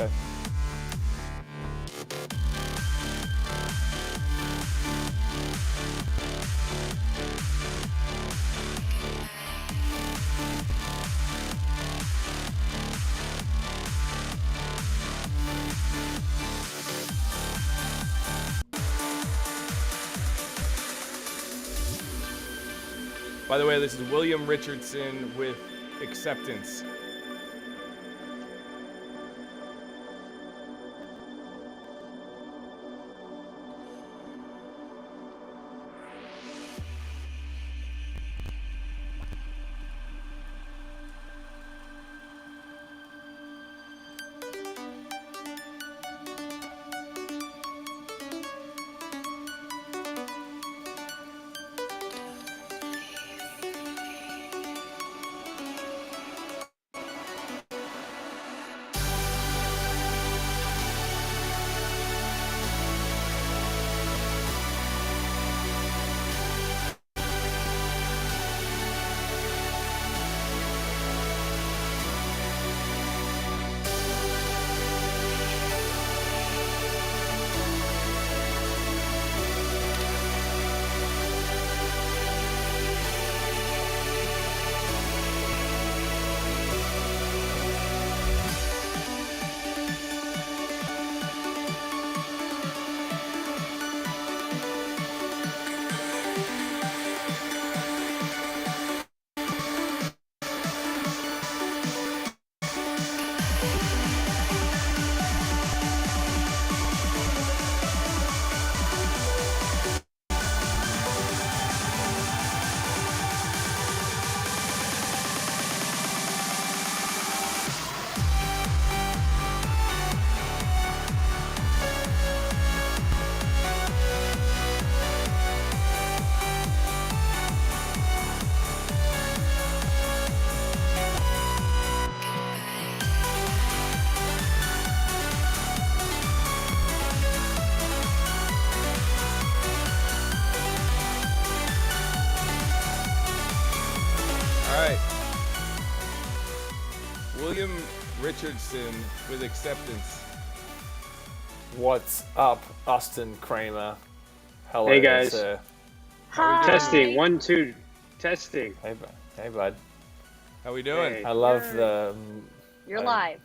go. By the way, this is William Richardson with Acceptance. William Richardson with Acceptance. What's up, Austin Kramer? Hello, Hey, guys. sir. Hi. Testing, 1, 2, testing. Hey, bud. How we doing? Hey. I love the. You're I- live.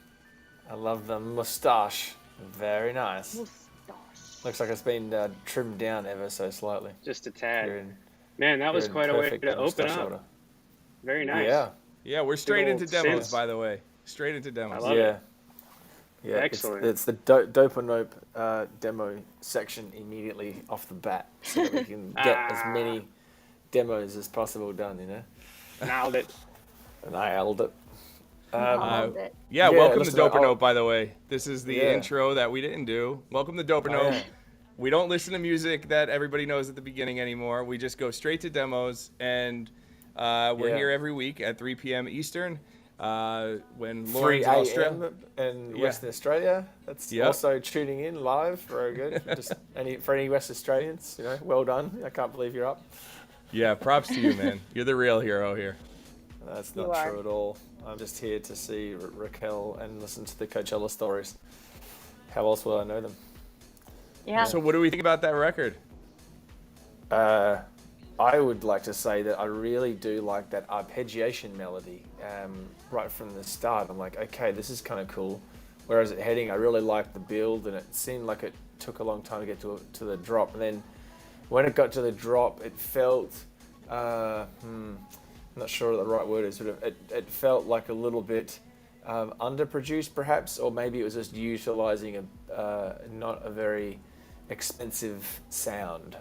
I love the mustache. Very nice. Mustache. Looks like it's been trimmed down ever so slightly. Just a You're tad. in- Man, that was you're in quite a way perfect to open mustache up. order. Very nice. Yeah. Yeah, we're straight old into demos, synths. by the way. Straight into demos. I love it. Yeah, Excellent. It's the Dope or Nope demo section immediately off the bat, so that we can get as many demos as possible done. You know, Nailed it. nailed it. Nailed it. Yeah, Yeah, welcome to listen, Dope or I'll- Nope, by the way. This is the Yeah. intro that we didn't do. Welcome to Dope or Nope. yeah. We don't listen to music that everybody knows at the beginning anymore. We just go straight to demos, and we're Yeah. here every week at 3 p.m. Eastern. When 3 Lauren's in Australia. a.m. in Yeah. Western Australia. That's Yep. also tuning in live. Very good. Just for any West Australians, you know, well done. I can't believe you're up. Yeah, props to you, man. You're the real hero here. That's You not are. true at all. I'm just here to see Raquel and listen to the Coachella stories. How else will I know them? Yeah. So what do we think about that record? I would like to say that I really do like that arpeggiation melody right from the start. I'm like, okay, this is kind of cool. Whereas at Heading, I really liked the build, and it seemed like it took a long time to get to the drop. And then when it got to the drop, it felt, I'm not sure what the right word is, but it felt like a little bit underproduced perhaps, or maybe it was just utilizing not a very expensive sound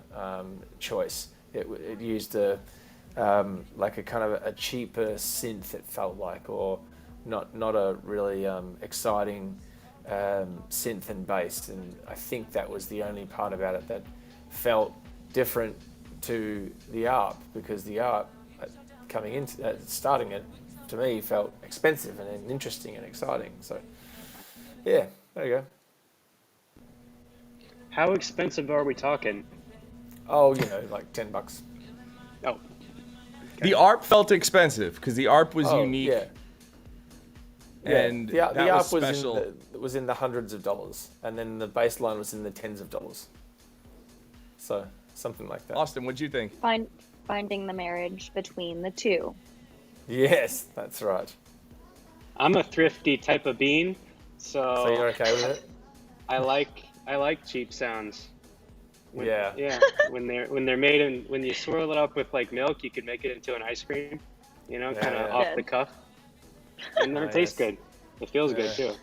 choice. It used like a kind of a cheaper synth, it felt like, or not a really exciting synth and bass. And I think that was the only part about it that felt different to the ARP, because the ARP coming into starting it, to me, felt expensive and interesting and exciting. So yeah, there you go. How expensive are we talking? Oh, you know, like $10. Oh, The ARP felt expensive because the ARP was Oh, unique. Yeah. And the that ARP was special. was in the hundreds of dollars, and then the baseline was in the tens of dollars. So something like that. Austin, what'd you think? Finding the marriage between the two. Yes, that's right. I'm a thrifty type of bean, So you're so okay with it? I like cheap sounds. Yeah. Yeah. When they're made and when you swirl it up with like milk, you could make it into an ice cream. You know, Yeah, kind of yeah. off Good. the cuff, and then Oh, it tastes yes. good. It feels good Yeah. too.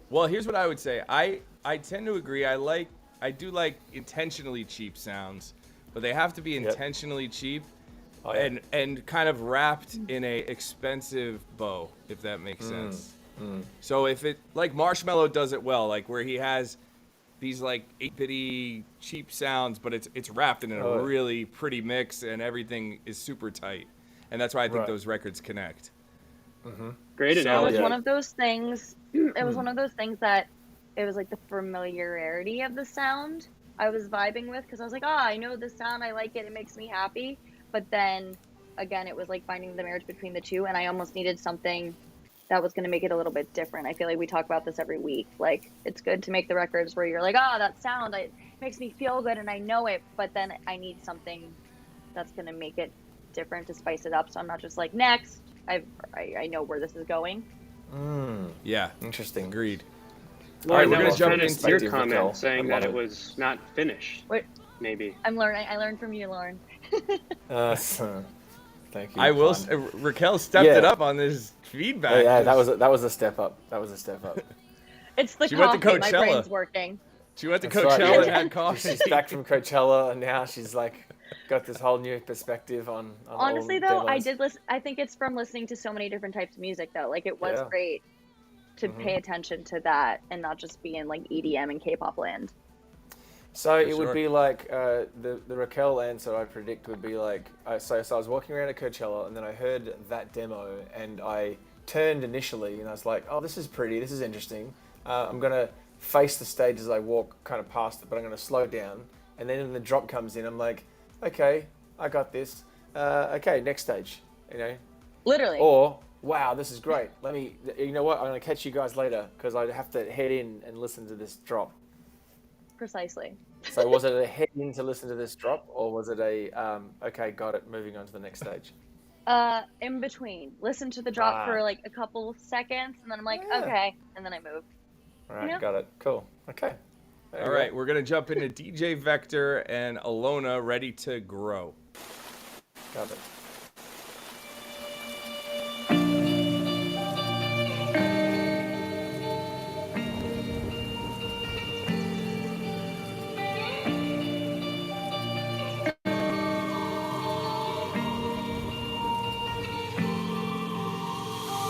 Well, here's what I would say. I tend to agree. I do like intentionally cheap sounds, but they have to be intentionally cheap Oh, yeah. and kind of wrapped in a expensive bow, if that makes sense. So if it like Marshmello does it well, like where he has these like 8-bitty cheap sounds, but it's wrapped in a Oh, yeah. really pretty mix and everything is super tight. And that's why I think Right. those records connect. Great So- It analogy. was yeah. one of those things. It was one of those things that it was like the familiarity of the sound I was vibing with because I was like, I know this sound, I like it, it makes me happy. But then again, it was like finding the marriage between the two, and I almost needed something that was going to make it a little bit different. I feel like we talk about this every week. Like, it's good to make the records where you're like, that sound, it makes me feel good and I know it, but then I need something that's going to make it different to spice it up. So I'm not just like, next. I know where this is going. Yeah, Interesting. agreed. Well, All right, and we're that gonna was jump kind of into your Raquel. comment saying I love that it it. was not finished. Wait. Maybe. I'm learning. I learned from you, Lauren. Thank you. I will. Klein. Raquel stepped Yeah. it up on this feedback. Yeah, that was a step up. That was a step up. It's the She went coffee. to My Coachella. brain's working. She went to That's Coachella right, and yeah. had coffee. She's back from Coachella, and now she's like got this whole new perspective on Honestly, all though, I demos. did listen. I think it's from listening to so many different types of music, though. Like, it was Yeah. great to pay attention to that and not just be in like EDM and K-pop land. So it sure. would be like the Raquel answer I predict would be like so I was walking around at Coachella and then I heard that demo and I turned initially and I was like, oh, this is pretty, this is interesting. I'm gonna face the stage as I walk kind of past it, but I'm gonna slow down. And then when the drop comes in, I'm like, okay, I got this. Okay, next stage, you know. Literally. Or wow, this is great. You know what? I'm gonna catch you guys later because I have to head in and listen to this drop. Precisely. So was it a head in to listen to this drop, or was it a okay, got it, moving on to the next stage? In between. Listen to the drop Ah. for like a couple seconds, and then I'm like, Yeah. okay, and then I move. All right, Yeah. got it. Cool. Okay. There All we right, go. we're gonna jump into DJ Vector and Alona, Ready to Grow. Got it.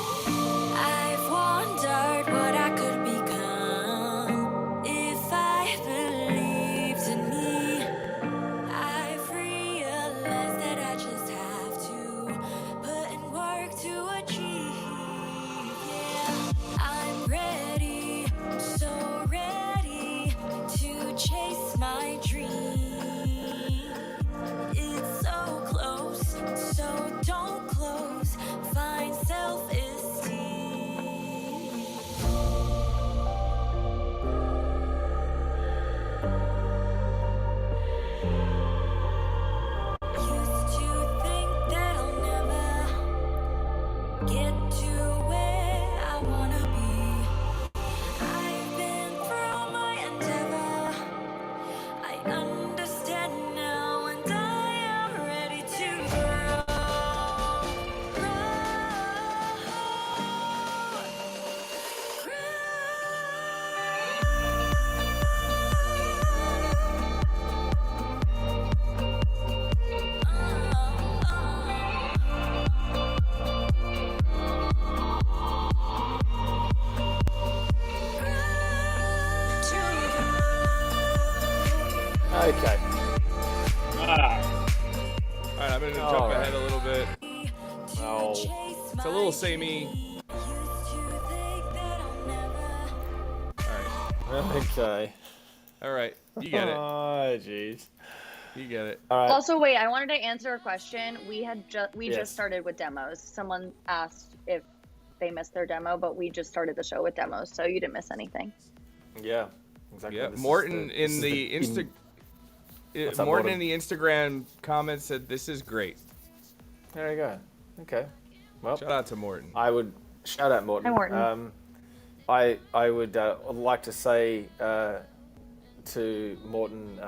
I've wondered what I could become if I believed in me. I've realized that I just have to put in work to achieve. Yeah, I'm ready, so ready to chase my dream. It's so close, so don't close. Find self-esteem. Used to think that I'll never get to where I wanna be. I've been through my endeavor. I understand now, and I am ready to grow. Okay. Ah, All right, I'm gonna All jump right. ahead a little bit. Oh. It's a little samey. All right, Okay. all right, you get it. Oh, jeez. You get it. All right. Also, wait, I wanted to answer a question. We Yes. just started with demos. Someone asked if they missed their demo, but we just started the show with demos, so you didn't miss anything. Yeah, exactly. Yeah, This is Morton this is What's up, Morton Morton? in the Instagram comments said this is great. There you go. Okay. Well, Shout out to Morton. I would shout out Morton. Hi, Morton. I would like to say to Morton,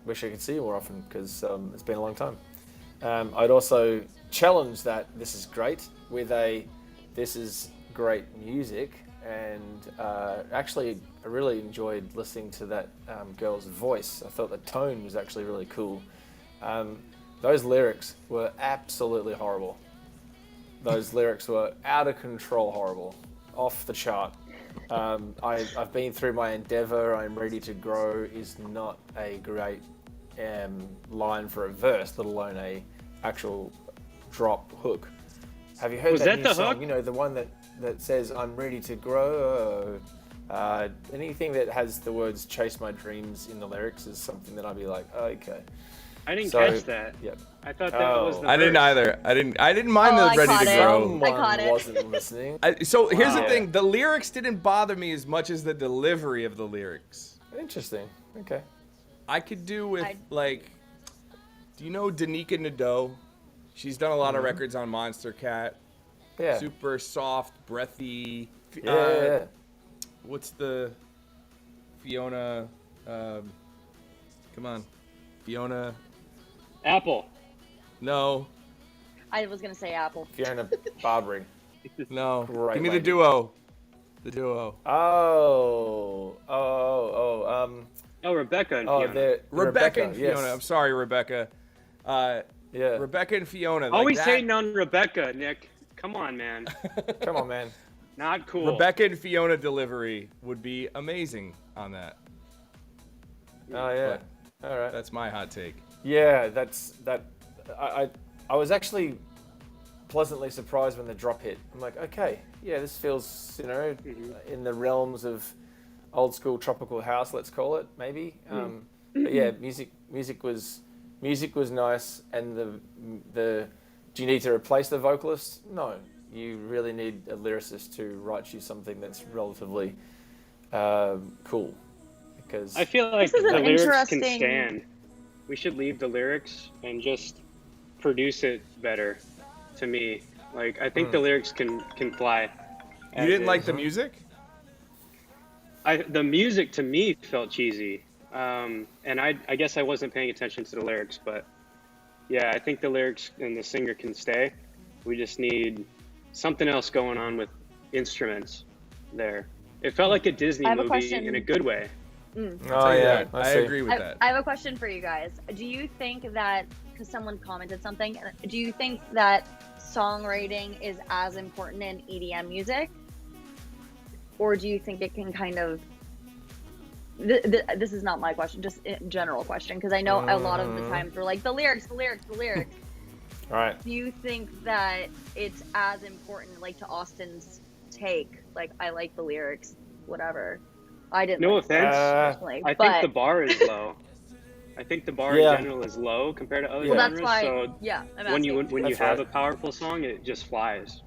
wish I could see you more often because it's been a long time. I'd also challenge that this is great with this is great music, and actually I really enjoyed listening to that girl's voice. I thought the tone was actually really cool. Those lyrics were absolutely horrible. Those lyrics were out of control horrible, off the chart. I've been through my endeavor. I'm ready to grow is not a great line for a verse, let alone a actual drop hook. Have you heard Was that that new the song? hook? You know, the one that says I'm ready to grow. Anything that has the words "chase my dreams" in the lyrics is something that I'd be like, oh, okay. I didn't So, catch that. Yep. I thought that was Oh. the I didn't verse. either. I didn't mind Oh, the I ready caught to it. grow. Someone caught it. wasn't listening. So here's the Wow. thing: the lyrics didn't bother me as much as the delivery of the lyrics. Interesting. Okay. I could do with I- like, do you know Danica Nadeau? She's done a lot Mm-hmm. of records on Monster Cat. Yeah. Super soft, breathy. Yeah. What's the Fiona? Come on, Fiona. Apple. No, I was gonna say Apple. Fiona Barbary. no. Great Give me lady. the duo. The duo. Oh. Oh, Rebecca and Oh, Fiona. the Rebecca and yes. Fiona. I'm sorry, Rebecca. Yeah. Rebecca and Fiona. like Always that- hating on Rebecca, Nick. Come on, man. Come on, man. Not cool. Rebecca and Fiona delivery would be amazing on that. Oh yeah. All right. That's my hot take. Yeah, that's that. I was actually pleasantly surprised when the drop hit. I'm like, okay, yeah, this feels in the realms of old school tropical house, let's call it maybe. But yeah, music was nice, and the do you need to replace the vocalist? No, you really need a lyricist to write you something that's relatively cool, because I feel like This is the an lyrics interesting- can stand. We should leave the lyrics and just produce it better. To me, like I think the lyrics can fly. You as didn't like is. the music? The music to me felt cheesy, and I guess I wasn't paying attention to the lyrics, but yeah, I think the lyrics and the singer can stay. We just need something else going on with instruments there. It felt like a Disney I have a movie question. in a good way. oh Tell you yeah, that. I I see. agree with I, that. I have a question for you guys. Do you think that, because someone commented something, do you think that songwriting is as important in EDM music? Or do you think it can kind of, this is not my question, just a general question, because I know a lot of the times we're like, the lyrics. All right. Do you think that it's as important, like to Austin's take, like, I like the lyrics, whatever. I didn't No like the lyrics offense. personally, I but think the bar is low. I think the bar Yeah. in general is low compared to other Well, that's genres. why, So yeah, I'm when you asking. That's have right. a powerful song, it just flies.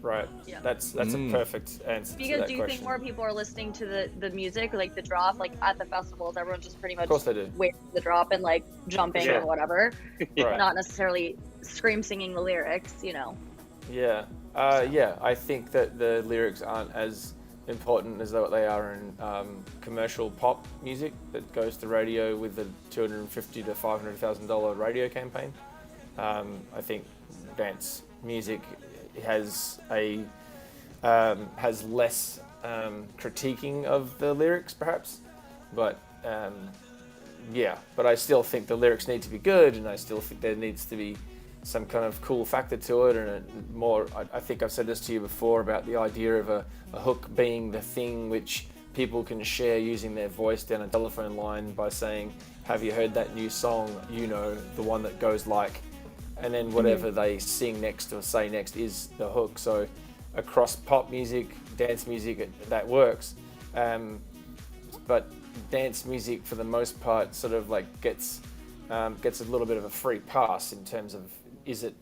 Right. Yeah. That's a perfect answer to Because that do you question. think more people are listening to the music, like the drop, like at the festivals, everyone's just pretty much Of course they do. waiting for the drop and like jumping Sure. or whatever, Right. not necessarily scream singing the lyrics, you know? Yeah. Yeah. I think that the lyrics aren't as important as what they are in commercial pop music that goes to radio with the $250,000 to $500,000 radio campaign. I think dance music has less critiquing of the lyrics, perhaps, but yeah. But I still think the lyrics need to be good, and I still think there needs to be some kind of cool factor to it, and I think I've said this to you before about the idea of a hook being the thing which people can share using their voice down a telephone line by saying, have you heard that new song, you know, the one that goes like, and then whatever they sing next or say next is the hook. So across pop music, dance music, that works, but dance music for the most part sort of like gets a little bit of a free pass in terms of, is it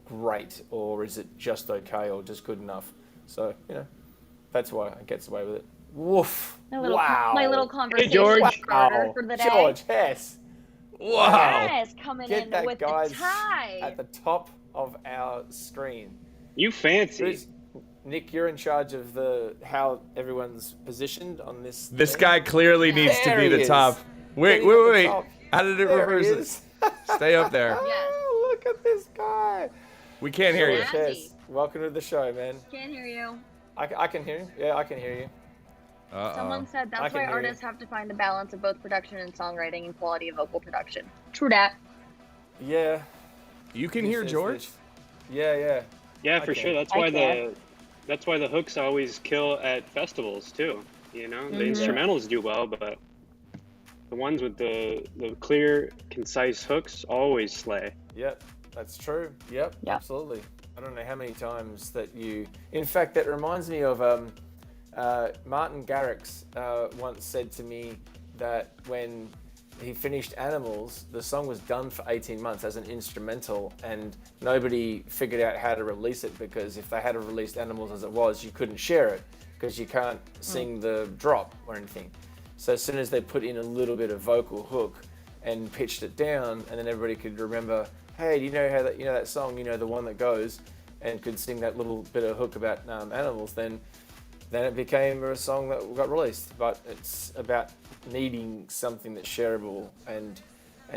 great or is it just okay or just good enough? So that's why it gets away with it. Woof! My little conversation George. starter for the day. George Hess. Wow. Yes, coming Get in that with guy the tie. at the top of our screen. You fancy. Who's- Nick, you're in charge of how everyone's positioned on this. This thing. guy clearly needs to There be he the is. top. Wait, Getting at the wait. top. How did it There he reverse? is. Stay up there. Yes. Look at this guy. We can't hear you. Yeah. Yes. Welcome to the show, man. Can't hear you. I can hear you. Yeah, I can hear you. Someone said I that's can why hear artists have to find the balance of both production and songwriting and quality of vocal production. True that. Yeah. You can He hear says George? this. Yeah. Yeah, for Okay. sure. That's I why can. that's why the hooks always kill at festivals too. The instrumentals do well, but the ones with the clear, concise hooks always slay. Yep, that's true. Yep, Yeah. absolutely. I don't know how many times that you. In fact, that reminds me of Martin Garrix once said to me that when he finished Animals, the song was done for 18 months as an instrumental, and nobody figured out how to release it because if they had released Animals as it was, you couldn't share it because you can't sing the drop or anything. So as soon as they put in a little bit of vocal hook and pitched it down, and then everybody could remember, hey, do you know how that song, the one that goes, and could sing that little bit of hook about animals, then it became a song that got released. But it's about needing something that's shareable, and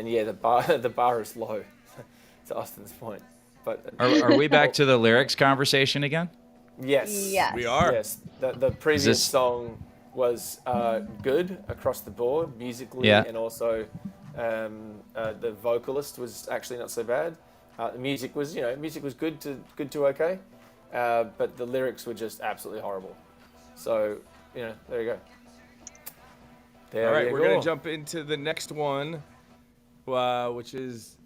yeah, the bar is low. To Austin's point, but Are we back to the lyrics conversation again? yes, Yes. We are. yes. The previous this- song was good across the board musically, Yeah. and also the vocalist was actually not so bad. The music was good to okay, but the lyrics were just absolutely horrible. So there you go. There All right, you we're go. going to jump into the next one, which is,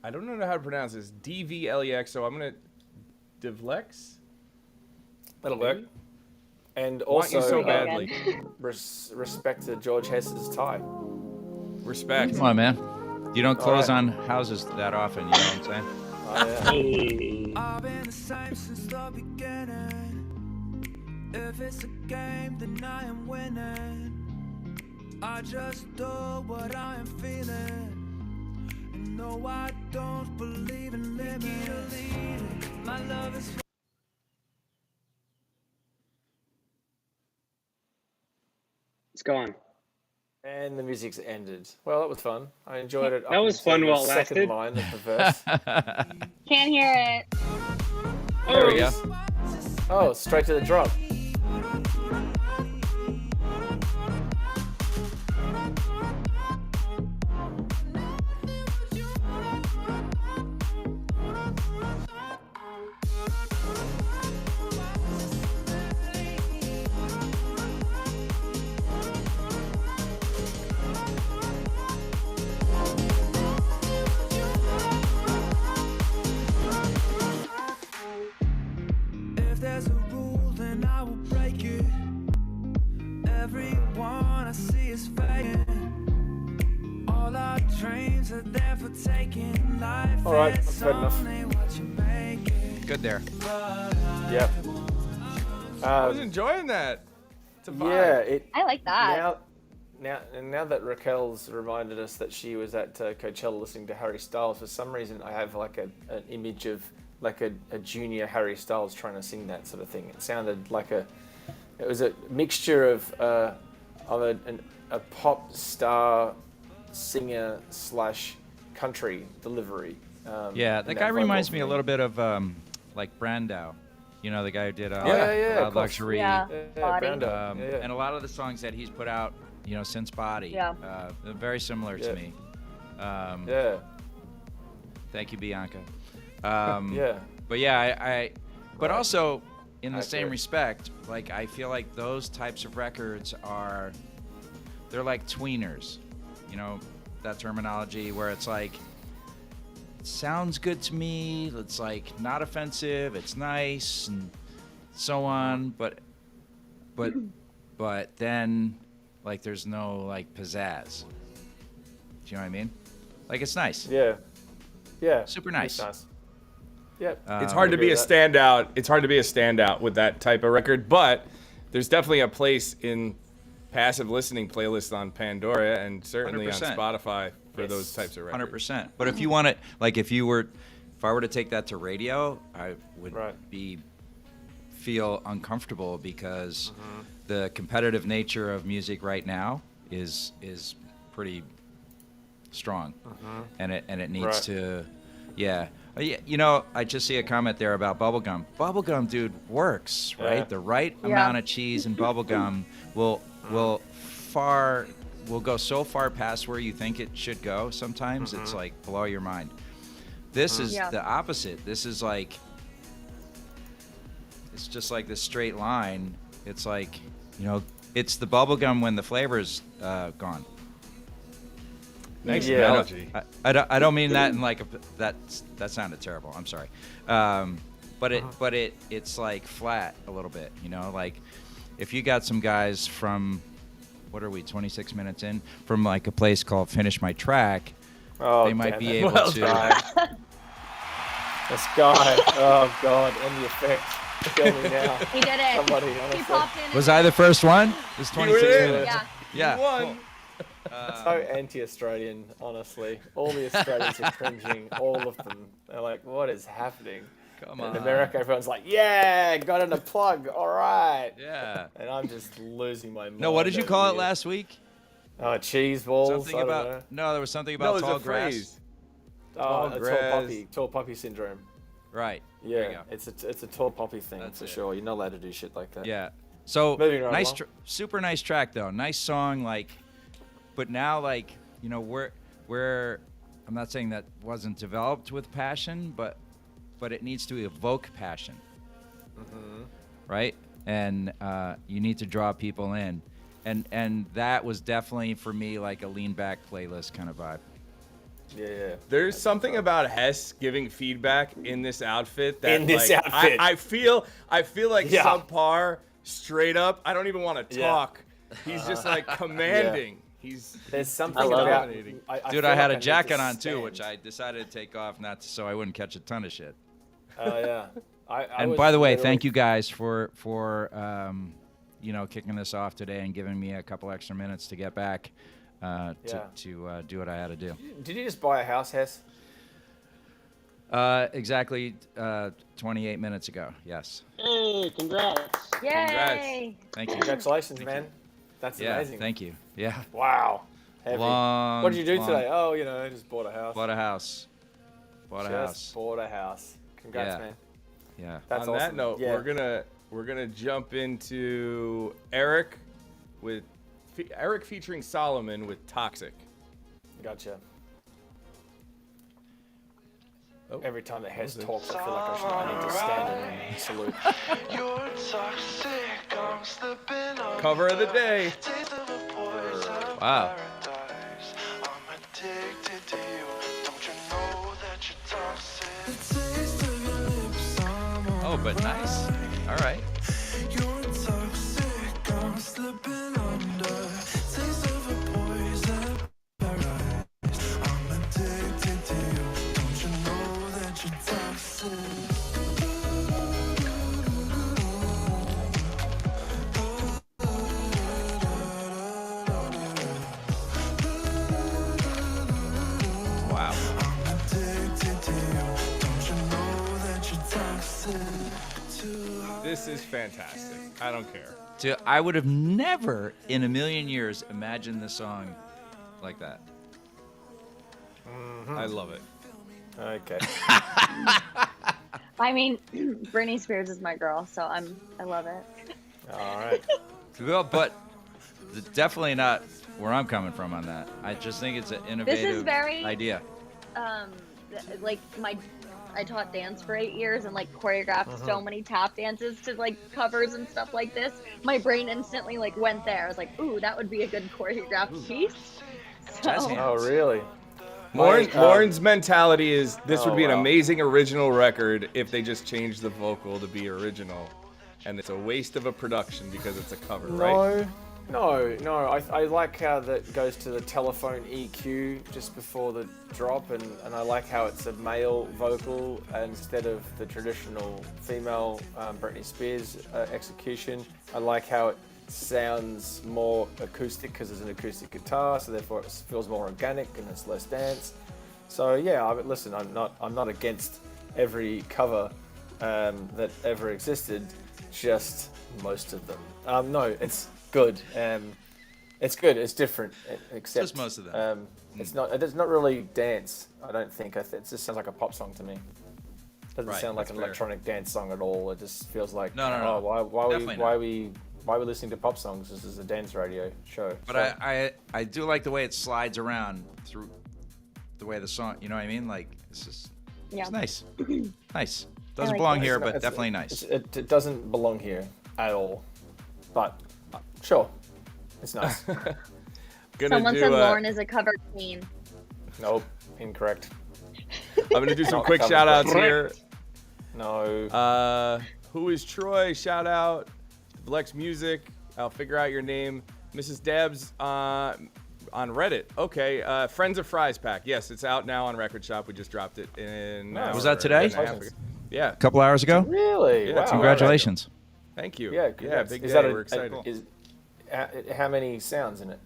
I don't know how to pronounce this, DVLEX. So I'm going to, Divlex? That'll work. And Want you also so Okay, badly. respect to George Hess's tie. Respect. Come on, man. You don't close right. on houses that often, you know what I'm saying? Oh, yeah. Hey. I've been the same since the beginning. If it's a game, then I am winning. I just do what I am feeling. And no, I don't believe in limits. My love is. It's gone. And the music's ended. Well, that was fun. I enjoyed it. That up was until fun the while it second lasted. line of the verse. Can't hear it. There we go. Oh, straight to the drop. If there's a rule, then I will break it. Everyone I see is faking. All our dreams are there for taking. Life All right, is that's good enough. only what you make it. Good there. Yep. I was enjoying that. It's a vibe. Yeah. I like that. Now that Raquel's reminded us that she was at Coachella listening to Harry Styles, for some reason I have like an image of like a junior Harry Styles trying to sing that sort of thing. It sounded like it was a mixture of a pop star singer / country delivery. Yeah, in that guy vocal reminds me a thing. little bit of like Brandao. You know, the guy who did Yeah, of Loud course. Luxury. Yeah. Yeah, Body. Brando. Yeah. And a lot of the songs that he's put out, since Body, Yeah. they're very similar Yeah. to me. Yeah. Thank you, Bianca. Yeah. But yeah, but also in the I same agree. respect, like I feel like those types of records they're like tweeners, that terminology where it's like, it sounds good to me, it's like not offensive, it's nice and so on, but then like there's no like pizzazz. Do you know what I mean? Like it's nice. Yeah. Yeah. Super It's nice. Yep. It's hard to be a standout. It's hard to be a standout with that type of record, but there's definitely a place in passive listening playlists on Pandora and certainly 100%. on Spotify for those types of records. 100%. But if you want it, like if I were to take that to radio, I would feel uncomfortable because the competitive nature of music right now is pretty strong, and it needs to, yeah. You know, I just see a comment there about bubblegum. Bubblegum, dude, works, right? Yeah. The right amount of cheese and bubblegum will go so far past where you think it should go. Sometimes it's like blow your mind. This is the opposite. This is like, it's just like this straight line. It's like, you know, it's the bubblegum when the flavor's gone. Nice analogy. I don't mean that in like that sounded terrible. I'm sorry. But it's like flat a little bit, you know, like if you got some guys from, what are we, 26 minutes in, from like a place called Finish My Track, they might be able to. This guy. Oh God, and the effect. Kill me now. He did it. Somebody, He honestly. popped in. Was I the first one? It was 26 were. minutes. Yeah. Yeah. One. So anti-Australian, honestly. All the Australians are cringing. All of them. They're like, what is happening? Come In on. America, everyone's like, yeah, got in a plug. All right. Yeah. And I'm just losing my mind. No, what did you over call it here. last week? Oh, cheese balls. Something I don't about know. no, there was something No, about it's tall a grass. phrase. Oh, a grass. tall poppy syndrome. Right. There you Yeah, go. it's a tall poppy thing That's for it. sure. You're not allowed to do shit like that. Yeah. So Moving right nice, along. super nice track though. Nice song, like, but now like, you know, we're I'm not saying that wasn't developed with passion, but it needs to evoke passion, right? And you need to draw people in, and that was definitely for me like a lean back playlist kind of vibe. Yeah. There's something about Hess giving feedback in this outfit that In this like, outfit. I feel like Yeah. subpar straight up. I don't even want to Yeah. talk. He's just like commanding. There's something love about it. Dude, feel I had like a need jacket to on too, stand. which I decided to take off so I wouldn't catch a ton of shit. Oh yeah. And by the way, thank you guys for you know, kicking this off today and giving me a couple extra minutes to get back to do what I had to do. Did you just buy a house, Hess? Exactly 28 minutes ago. Yes. Hey, congrats. Yay! Thank you. Congratulations, man. That's Yeah. amazing. Thank you. Yeah. Wow. Heavy. Long. What did you do long- today? Oh, you know, I just bought a house. Bought a house. Bought a Just house. bought a house. Congrats, Yeah. man. Yeah. That's On that awesome. note, Yeah. we're gonna jump into Eric with Eric featuring Solomon with Toxic. Gotcha. Oh. Every time that Hess talks, I feel like I need to stand and salute. You're toxic, I'm slipping up. Cover of the day. Taste of a poison Wow. paradise. I'm addicted to you. Don't you know that you're toxic? The taste of your lips, I'm on Oh, but nice. All right. You're toxic, I'm slipping under. Taste of a poison paradise. I'm addicted to you. Don't you know that you're toxic? Wow. Addicted to you. Don't you know that you're toxic? This is fantastic. I don't care. I would have never in a million years imagined this song like that. I love it. Okay. I mean, Britney Spears is my girl, so I love it. All right. Well, but definitely not where I'm coming from on that. I just think it's an innovative very- idea. Like I taught dance for 8 years and like choreographed so many tap dances to like covers and stuff like this. My brain instantly like went there. I was like, ooh, that would be a good choreographed piece. Jazz So, hands. Oh, really? Lauren's mentality is this would be an wow. amazing original record if they just changed the vocal to be original, and it's a waste of a production because it's a cover, right? No. I like how that goes to the telephone EQ just before the drop, and I like how it's a male vocal instead of the traditional female Britney Spears execution. I like how it sounds more acoustic because there's an acoustic guitar, so therefore it feels more organic and it's less dance. So yeah, listen, I'm not against every cover that ever existed, just most of them. No, it's good. It's good. It's different. Except Just most of them. It's not really dance. I don't think. It just sounds like a pop song to me. Doesn't Right, sound like that's an fair. electronic dance song at all. It just feels like No. oh, Definitely why are we listening to pop songs? This is a dance radio show. But So- I do like the way it slides around through the way the song. You know what I mean? Like it's just Yeah. it's nice. Nice. Doesn't like belong that. here, It's not- but it's- definitely nice. It doesn't belong here at all. But sure, it's nice. Gonna Someone do, said Lauren is a cover queen. Nope, incorrect. I'm gonna do some Not quick covered. shout outs here. No. Who is Troy? Shout out. Vlex Music. I'll figure out your name. Mrs. Debs on Reddit. Okay. Friends of Fries pack. Yes, it's out now on Record Shop. We just dropped it in. Nice. Was that today? Yeah. A couple hours ago. Really? Yeah, Wow. Congratulations. Thank you. Yeah, Yeah. congrats. Big Is day. that We're excited. How many sounds in it,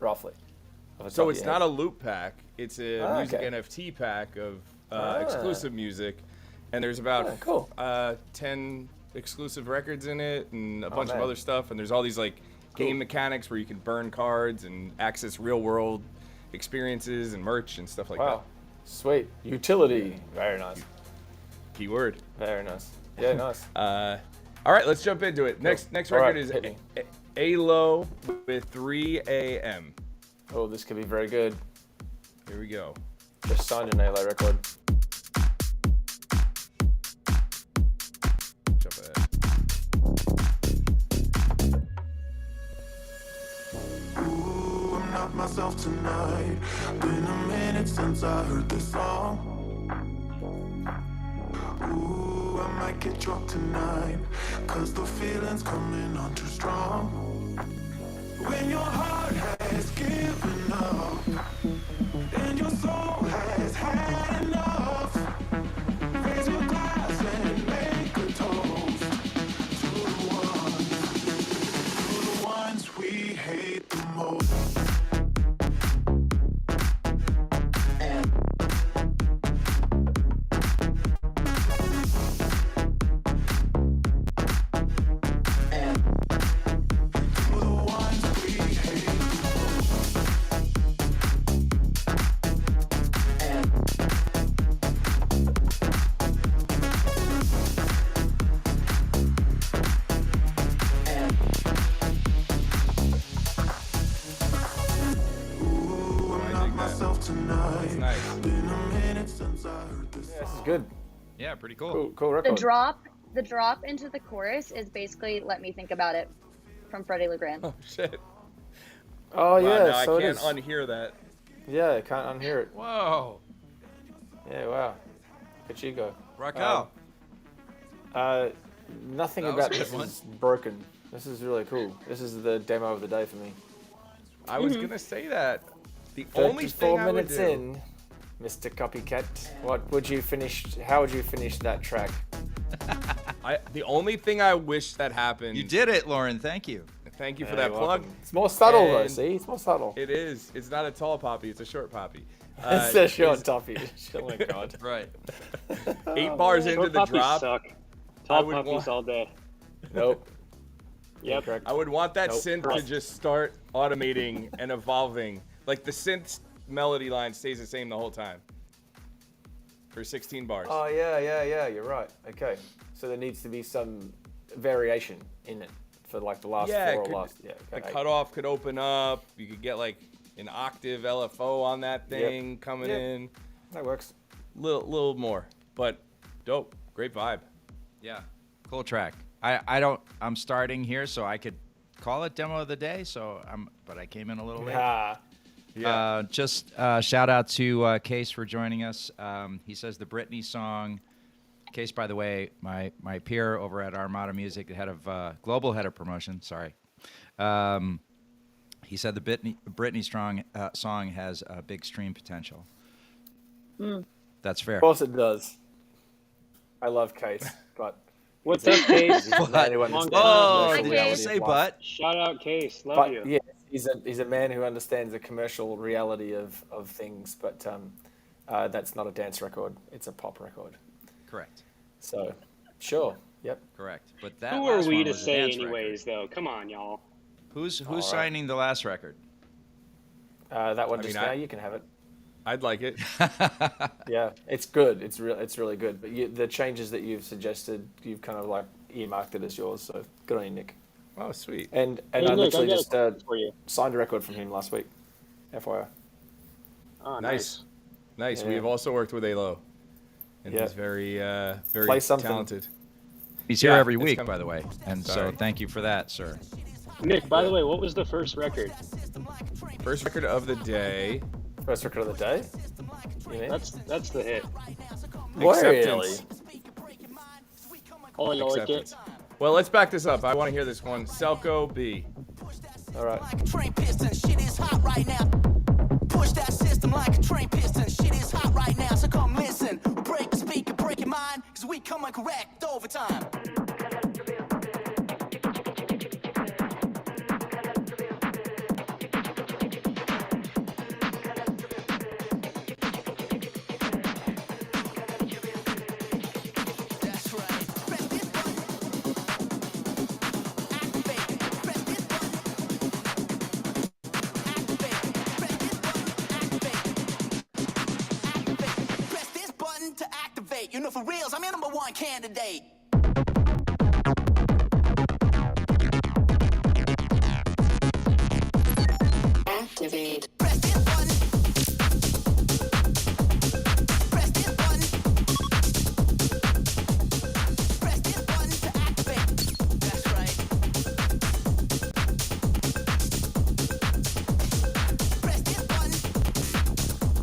roughly? Off the top So of it's your not head? a loop pack. It's a Ah, music okay. NFT pack of Ah. exclusive music, and there's about Ah, cool. 10 exclusive records in it, and a bunch of man. other stuff. And there's all these like game mechanics where you can burn cards and access real world experiences and merch and stuff like Wow. Sweet. Utility. Very nice. that. Keyword. Very nice. Yeah, nice. All right, let's jump into it. Next All record right, is hit me. A-Lo with 3 a.m. Oh, this could be very good. Here we go. Just signed an ALO record. Jump ahead. Ooh, I'm not myself tonight. Been a minute since I heard this song. Ooh, I might get drunk tonight. Cause the feeling's coming on too strong. When your heart has given up, and your soul has had enough, raise your glass and make a toast to the ones we hate the most. To the ones we hate. Ooh, I'm not myself tonight. Nice. Been a minute since I heard this This is song. good. Yeah, pretty cool. Cool The record. drop into the chorus is basically "Let Me Think About It" from Freddie LeGrand. Oh shit. Oh Wow, yeah, now so I it can't is. unhear that. Yeah, I can't unhear it. Whoa. Yeah, wow. Good you go. Raquel. Nothing That was about a good this one. is broken. This is really cool. This is the demo of the day for me. I was gonna say that. The only 34 thing I would minutes do, in, Mr. Copycat. What would you finish? How would you finish that track? the only thing I wish that happened. You did it, Lauren. Thank you. Thank you for Yeah, that you're plug. welcome. It's more subtle though. And- See, it's more subtle. It is. It's not a tall poppy. It's a short poppy. It's a short is toppy. Oh my god. Right. 8 bars into Short the puppies drop. suck. I Tall would puppies want- all day. Nope. Yep. Correct. I would want that Nope. synth to just start automating and evolving. Like the synth melody line stays the same the whole time. For 16 bars. Oh yeah. You're right. Okay. So there needs to be some variation in it for like the last Yeah, it four or could- last. Yeah. The Okay. cutoff could open up. You could get like an octave LFO on that thing coming Yep. in. That works. Little more. But dope. Great vibe. Yeah. Cool track. I'm starting here, so I could call it demo of the day. But I came in a little late. Ah. Yeah. Just shout out to Case for joining us. He says the Britney song. Case, by the way, my peer over at Armada Music, the head of global head of promotion. Sorry, He said the Britney Strong song has big stream potential. That's fair. Of course it does. I love Case, but What's up, Case? he's a man who understands Oh, the Hi, commercial did you reality Case. of say life. but? Shout out, Case. Love But you. yeah, he's a man who understands the commercial reality of things. But that's not a dance record; it's a pop record. Correct. So, sure, yep. Correct. But that Who are last we one to was a say, dance anyways? Though, come on, y'all. record. Who's right. signing the last record? That one I just mean, now, you can have it. I'd like it. Yeah, it's good. It's really good. But the changes that you've suggested, you've kind of like earmarked it as yours. So good on you, Nick. Oh, sweet. And Hey, I Nick, literally I got a just question for you. signed a record from him last week. FYI. Oh, Nice. Nice. Yeah. We've also worked with Alo. And Yeah. he's very Play something. talented. He's here Yeah, every it's week, coming. by the way. And Sorry. so thank you for that, sir. Nick, by the way, what was the first record? First record of the day. First record of the day. You mean? That's the hit. Really? Oh, you like Acceptance. it? Well, let's back this up. I want to hear this one. Selco B. All right. Like a train piston, shit is hot right now. Push that system like a train piston, shit is hot right now. So come listen, break the speaker, break your mind, cause we come and correct overtime. That's right. Press this button. Activate. Press this button. Press this button to activate. You know, for reals, I'm your number one candidate. Activate. Press this button. Press this button. Press this button to activate. That's right. Press this button.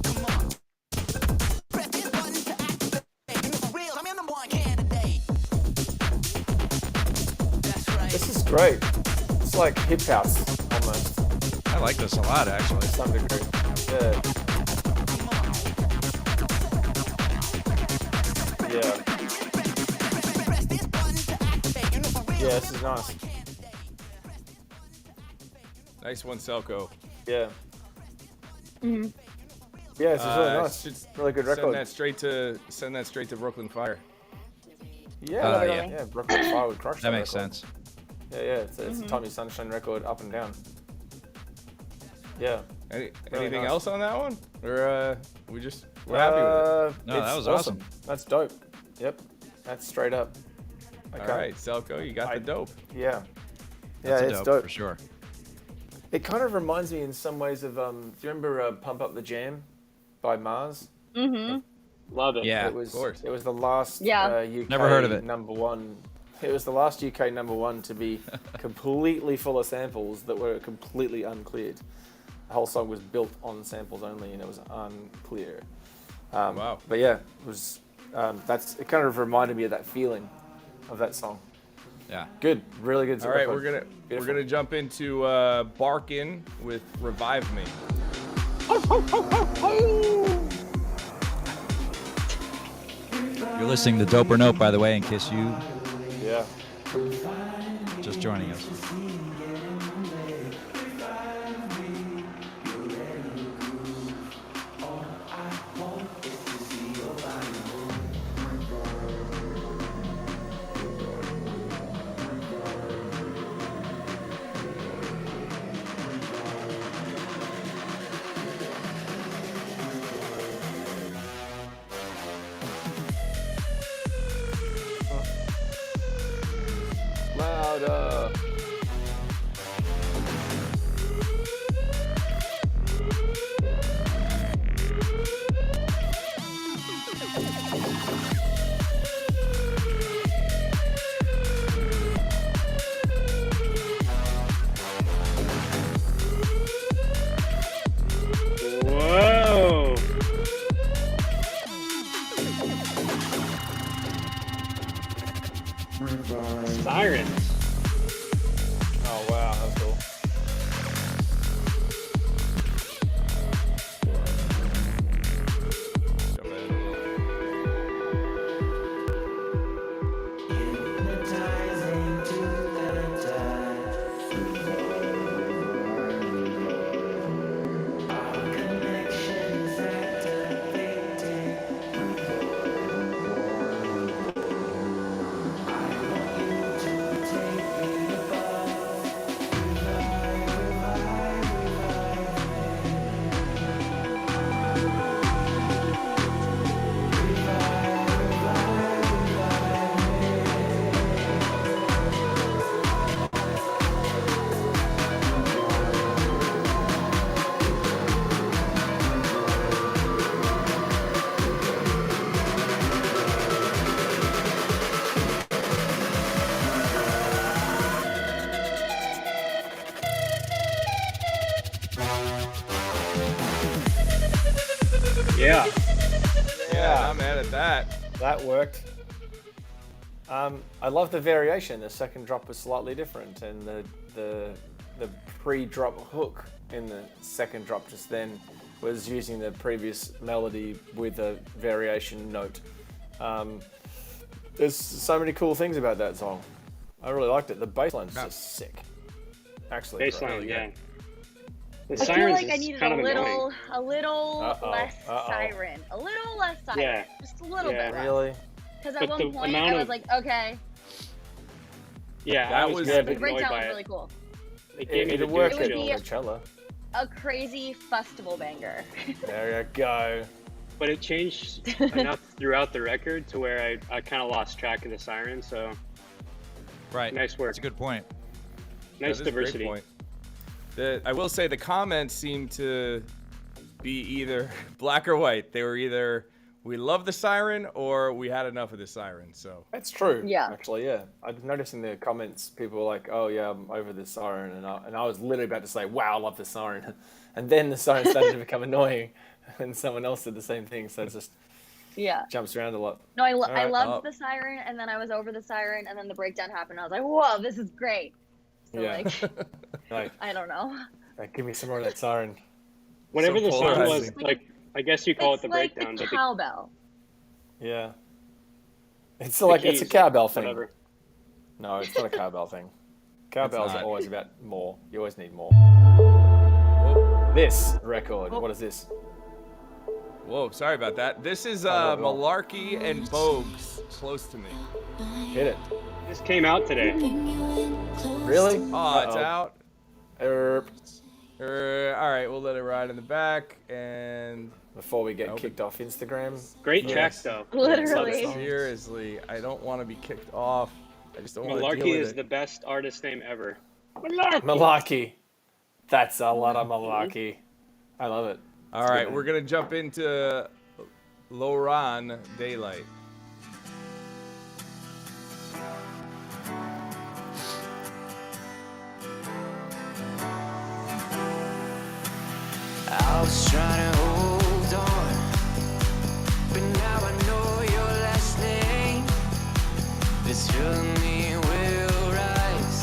Come on. Press this button to activate. You know, for real, I'm your number one candidate. That's right. This is great. It's like hip house almost, I like this a lot, actually. to some degree. Yeah. Yeah. Press this button to activate. You know, for real, Yeah, I'm this your is number nice. one candidate. Nice one, Selco. Yeah. Yeah, this is really nice. should Really good record. Send that straight to Brooklyn Fire. Yeah, yeah. yeah. Brooklyn Fire would crush That makes record. sense. Yeah, it's a Tommy Sunshine record, up and down. Yeah. Anything nice. else on that one? Or we're happy with it. No, that it's was awesome. That's dope. Yep. That's straight up. Okay. All right, Selco, you got the dope. Yeah. That's a it's dope, for sure. It kind of reminds me in some ways of, do you remember Pump Up the Jam by Mars? Love it. Yeah. It was, of course. It was the last Yeah. UK Never heard of it. number one. It was the last UK number one to be completely full of samples that were completely uncleared. The whole song was built on samples only, and it was unclear. Wow. But yeah, it was. It kind of reminded me of that feeling of that song. Yeah. Good, really good. All right, record. we're Beautiful. gonna jump into Barkin with Revive Me. You're listening to Dope or Nope, by the way, in case you Yeah. just joining us. Louder. Yeah. Yeah, I'm mad at that. That worked. I love the variation. The second drop was slightly different, and the pre-drop hook in the second drop just then was using the previous melody with a variation note. There's so many cool things about that song. I really liked it. The bass line's just sick. Actually, Baseline, yeah. The I feel sirens like I is needed kind a of little, annoying. a little Uh-oh, less uh-oh. siren, a little less siren, Yeah. just a little Yeah. bit less. really. Because at But one the point amount I was of- like, okay, Yeah, That I was- was Yeah, kind the of annoyed breakdown by was it. really cool. It gave me the It'd work douche at It would be chills. Coachella. A crazy festival banger. There you go. But it changed enough throughout the record to where I kind of lost track of the siren. So Right. nice work. That's a good point. Nice That is a great diversity. point. I will say the comments seem to be either black or white. They were either we love the siren or we had enough of the siren. So That's true. Yeah. Actually, yeah. I noticed in the comments, people were like, "Oh yeah, I'm over the siren," and I was literally about to say, "Wow, I love the siren," and then the siren started to become annoying, and someone else did the same thing. So it just Yeah. jumps around a lot. No, I Alright, loved the siren, and then I was over the siren, and then the breakdown happened. I was like, whoa, this is great. So Yeah. like, Like, I don't know. give me some more of that siren. Whatever So the song was, polarizing. like I guess you call it It's the like breakdown, the but the cowbell. Yeah. It's like it's a keys, cowbell thing. whatever. No, it's not a cowbell thing. Cowbells are not. always about more. You always need more. Whoa, This record. What is this? whoa, sorry about that. This is not at all. Malarkey and Bogues, Close to Me. Hit it. This came out today. Really? Oh, it's Uh-oh. out. Erp. All right, we'll let it ride in the back and Before we get Nope. kicked off Instagram. Great track Yes. though. Literally. seriously, I don't want to be kicked off. I just don't want to deal Malarkey with is it. the best artist name ever. Malarkey. That's a lot of malarkey. I love it. All right, we're gonna jump into Loran Daylight. I was trying to hold on, but now I know your last name. This feeling me will rise.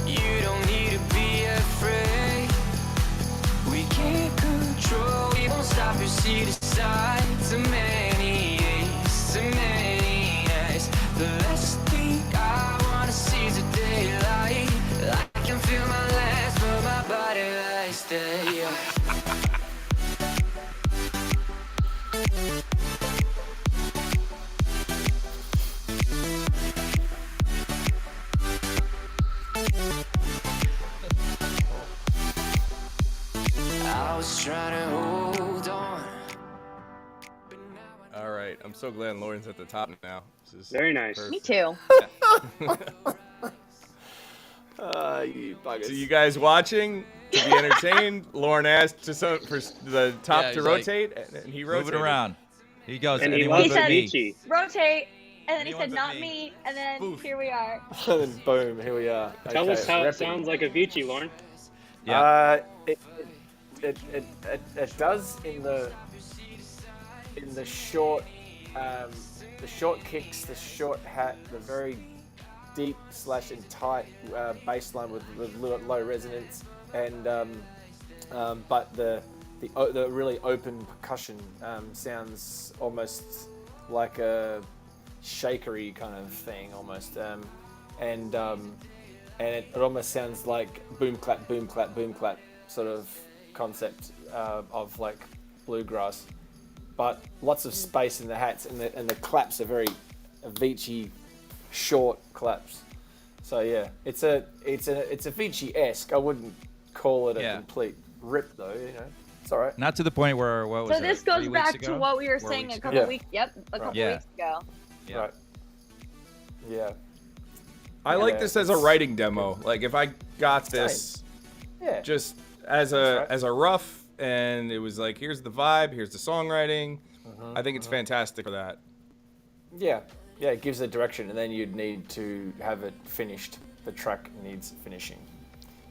You don't need to be afraid. We can't control, we won't stop your seat aside. Too many days, too many nights. The last thing I wanna see is a daylight. I can feel my legs, but my body lies there. I was trying to hold on. All right, I'm so glad Lauren's at the top now. This is Very nice. perfect. Me too. You buggers. So you guys watching to be entertained? Lauren asked for the top Yeah, to he's like, rotate, and he rotated. Move it around. He goes. And he anyone loves but said- me. Avicii. Rotate, and then he Anyone said, but not me. me, and then Boof. here we are. And then boom, here we are. Tell Okay, us how it repping. sounds like Avicii, Lauren. Yeah. It does in the short kicks, the short hat, the very deep slash and tight bass line with low resonance, and but the really open percussion sounds almost like a shakery kind of thing almost, and it almost sounds like boom clap boom clap boom clap sort of concept of like bluegrass, but lots of space in the hats, and the claps are very Avicii short claps. So yeah, it's Avicii-esque. I wouldn't call it a Yeah. complete rip though. You know, it's all right. Not to the point where what was So it? this goes 3 weeks back ago? to what we were 4 saying weeks a ago? couple Yeah. weeks. Yep, a couple Yeah. weeks ago. Yeah. Right. Yeah. I like Yeah, this as a it's- writing demo. Like if I got this Yeah. just as a rough, and it was like, here's the vibe, here's the songwriting. I think it's fantastic for that. Yeah. Yeah. It gives a direction, and then you'd need to have it finished. The track needs finishing.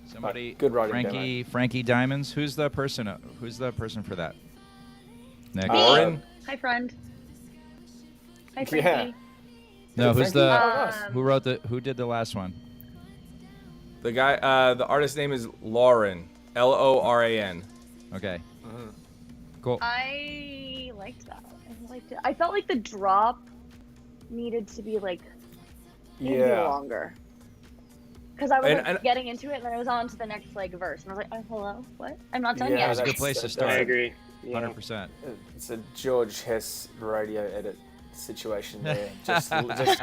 Somebody. Good writing Frankie Diamonds. Who's the person? Who's the person for that? Nick. Lauren. Hi, friend. Hi, Yeah. Frankie. No, who's Frankie? the who did the last one? The guy, the artist name is Lauren. Loran. Okay. Cool. I liked that. I liked it. I felt like the drop needed to be like maybe Yeah. longer. Because I was And- like, and- getting into it, and then I was on to the next like verse, and I was like, "Oh, hello, what? I'm not done Yeah, yet." That's a good that's- place to that's- start. I agree. Yeah. 100%. It's a George Hess radio edit situation there. just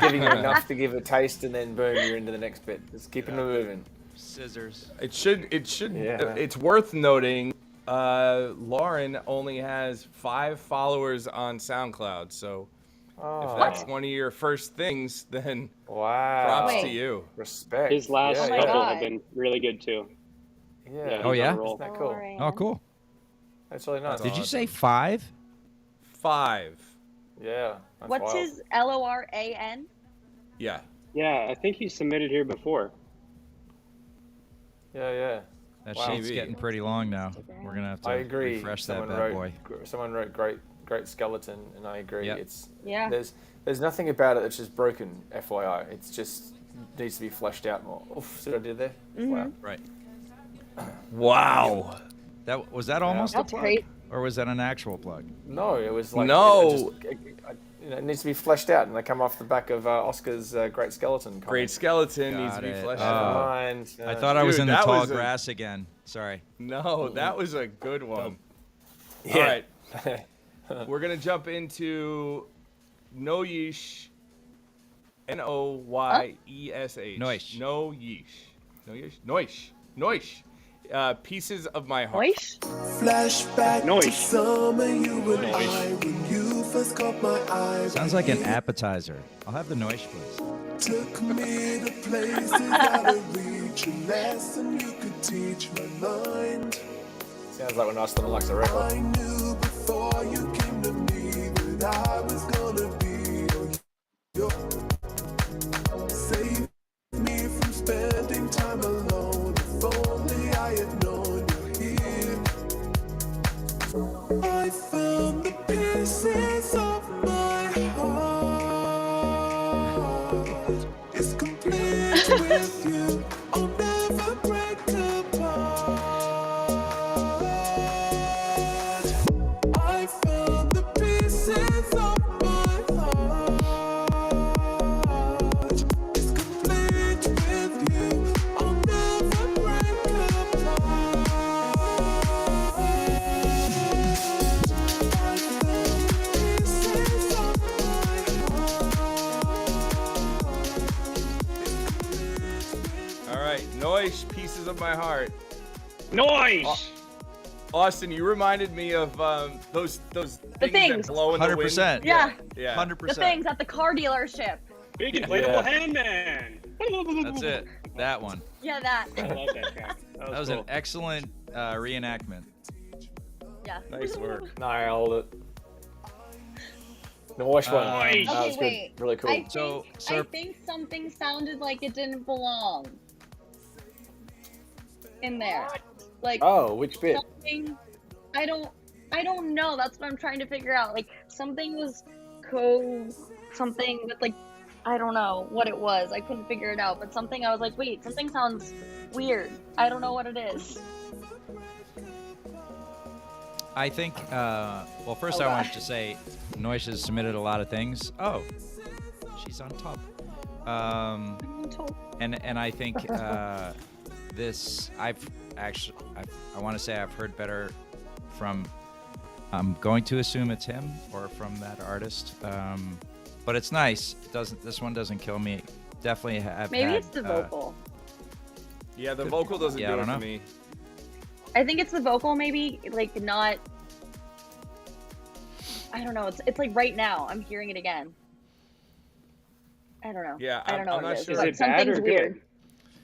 giving you enough to give a taste, and then boom, you're into the next bit. Just keeping it moving. Scissors. It should. Yeah. It's worth noting. Lauren only has 5 followers on SoundCloud, so Oh, if that's one of your first things, then wow. props Wait. to you. Respect. His last yeah, my couple God. have been really good too. Yeah. Oh, yeah? he's on a roll. Isn't that cool? Alright. Oh, cool. That's really nice. Did you say 5? 5. Yeah. That's What's wild. his LORAN? Yeah. Yeah, I think he submitted here before. Yeah. That Wow. sheet's getting pretty long now. We're gonna have to I agree. refresh that Someone bad wrote, boy. Someone wrote great skeleton, and I agree. Yep. It's Yeah. there's nothing about it that's just broken. FYI, it's just needs to be fleshed out more. Oof, see what I did there? Wow. Right. Wow. That was that almost a That's plug, great. or was that an actual plug? No, it was like No. it needs to be fleshed out, and they come off the back of Oscar's Great Skeleton. Comment. Great skeleton needs Got to be it. fleshed Oh. Never out. mind. I thought I was Dude, in the that tall was a- grass again. Sorry. No, that was a good one. Yeah. All right. We're going to jump into Noyesh. Noyesh. Noish. Noyesh. Noyesh. Noish. Noish. Pieces of my heart. Moish? Flashback to Noise. summer, you and I, when you first caught my eye. Sounds like an appetizer. I'll have the noise, please. Took me to places out of reach, a lesson you could teach my mind. Sounds like when Austin likes a record. I knew before you came to me that I was gonna be your. Save me from spending time alone. If only I had known you're here. I found the pieces of my heart. It's complete with you. I'll never break apart. I found the pieces of my heart. It's complete with you. I'll never break apart. I found the pieces of my heart. All right. Noish. Pieces of my heart. Noise. Austin, you reminded me of those things that things. blow in the wind. 100%. Yeah. Yeah. 100%. The things at the car dealership. Big inflatable handman. That's it. That one. Yeah, that. I love that track. That was cool. an excellent reenactment. Yeah. Nice work. Nailed it. The wash one. Nice. That Okay, was wait. good. Really cool. I think, So, I sir- think something sounded like it didn't belong in there. Like Oh, which bit? something. I don't know. That's what I'm trying to figure out. Like something was something with like I don't know what it was. I couldn't figure it out. But something I was like, wait, something sounds weird. I don't know what it is. I think, well, first I wanted to say Noish has submitted a lot of things. Oh, she's on top. And I think this, I want to say I've heard better from, I'm going to assume it's him or from that artist. But it's nice. This one doesn't kill me. Definitely have Maybe had, it's the vocal. Yeah, the vocal doesn't Yeah, I do don't it know. for me. I think it's the vocal, maybe like not. I don't know. It's like right now. I'm hearing it again. I don't know. Yeah, I don't know I'm what not it is. sure. But Is it bad something's or weird. good?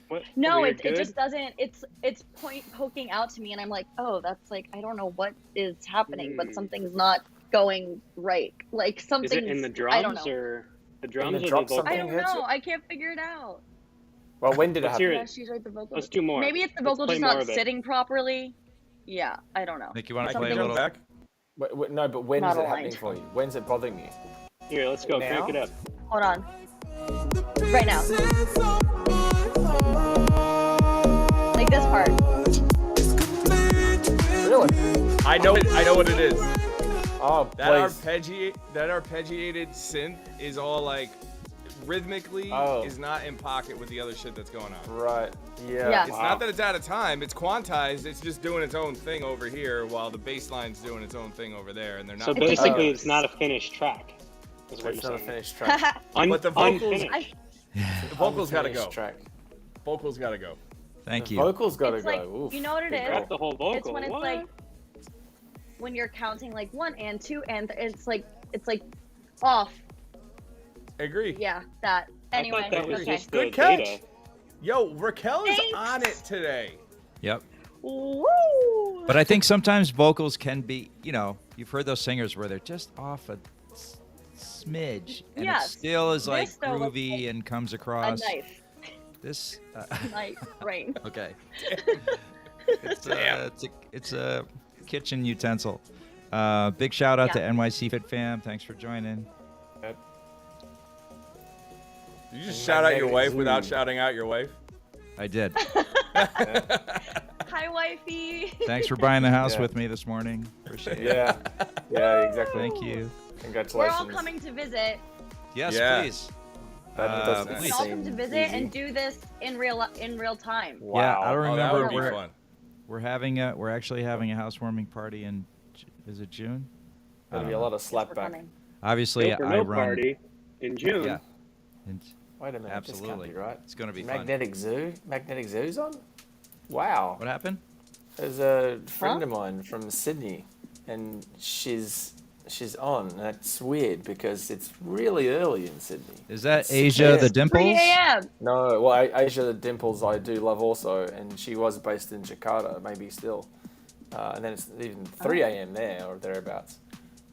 What, No, weird, it good? just doesn't. It's poking out to me, and I'm like, oh, that's like I don't know what is happening, but something's not going right. Like Is something. it in the I don't drums know. or the drums or the drop vocal? something? I don't Hits know. it. I can't figure it out. Well, when did it Let's happen? hear Yeah, it. she's right. The vocal. Let's do more. Maybe it's the Let's vocal play just more not of it. sitting properly. Yeah, I don't know. Nick, you want to Can play you a go little? back? No, but when Not is it aligned. happening for you? When's it bothering you? Here, let's go. Now? Crank it up. Hold on. Right now. Like this part. Really? I know what it is. Oh, That please. arpeggiated synth is all like rhythmically Oh. is not in pocket with the other shit that's going on. Right. Yeah. Yeah. It's not that it's out of time. It's quantized. It's just doing its own thing over here while the bass line's doing its own thing over there, and they're not. So It's just basically, like- it's not a finished track. Is what It's you're not a saying. finished track. But the vocals, Unfinished. the vocals gotta Unfinished go. Track. Vocals gotta go. Thank The you. vocals gotta It's go. like, Oof. you know what it Big is? call. Got the whole vocal. It's when it's What? like when you're counting like 1 and 2 and it's like off. Agree. Yeah, that. Anyway, I thought that was okay. just the Good catch. data. Yo, Raquel is Thanks. on it today. Yep. Woo! But I think sometimes vocals can be, you've heard those singers where they're just off a smidge, and it Yes. still is like This, though, was groovy and comes a across. knife. This. Knife brain. Okay. It's a kitchen utensil. Big shout out to Yeah. NYC Fit Fam. Thanks for joining. Did you just And shout out your Magnetic wife Zoo. without shouting out your wife? I did. Hi, wifey. Thanks for buying the house Yeah. with me this morning. Appreciate it. Yeah. Yeah, exactly. Thank you. Congratulations. We're all coming to visit. Yes, Yeah. please. That doesn't We Nice. can all come to seem visit easy. and do this in real time. Wow. Yeah, I don't Oh, that remember. would be we're, fun. we're actually having a housewarming party in. Is it June? There'll be a lot of We're slapback. coming. Obviously, Dope or I no run. party in June. Yeah. And Wait a minute. This Absolutely. can't be right. It's gonna be fun. Magnetic Zoo? Magnetic Zoo's on? Wow. What happened? There's a friend Huh? of mine from Sydney, and she's on. That's weird because it's really early in Sydney. Is that It's Asia the 6 Dimples? 3 a.m. No, well, Asia the Dimples I do love also, and she was based in Jakarta, maybe still. And then it's even 3 a.m. there or thereabouts.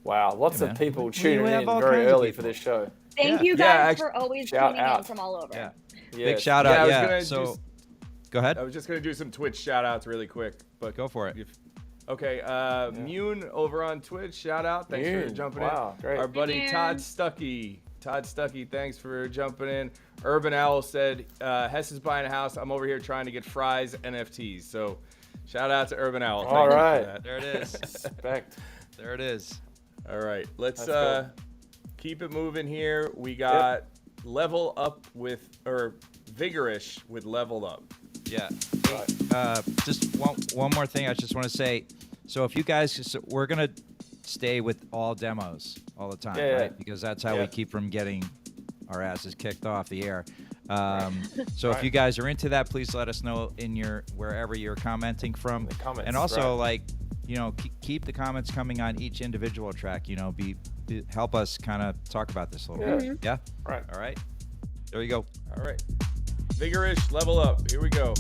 Wow, lots Hey, of man. people We tuning have in all very kinds of early for people. this show. Thank Yeah. you Yeah, guys actually, for always shout tuning in out. from all over. Yeah. Yes. Big shout Yeah, I out. was Yeah. gonna So, just- go ahead. I was just gonna do some Twitch shout outs really quick, but Go for it. Okay, Mune over on Twitch, shout out. Thanks for Mune, jumping wow, in. great. Our buddy Mune. Todd Stuckey. Todd Stuckey, thanks for jumping in. Urban Owl said, Hess is buying a house. I'm over here trying to get Fry's NFTs. So shout out to Urban Owl. Thank All you for right. that. There it is. Respect. There it is. All right, let's That's keep it moving here. We got Level Up with, or Vigorish with Leveled Up. Yeah. Right. Just one more thing I just want to say. So if you guys, we're gonna stay with all demos all the time, Yeah, yeah. right? Because that's how we Yeah. keep from getting our asses kicked off the air. So if Right. you guys are into that, please let us know in your wherever you're commenting from. The comments, and also right. keep the comments coming on each individual track. Help us kind of talk about this a little Yeah. bit. Yeah. Right. All right. There you go. All right. Vigorish, Level Up. Here we go.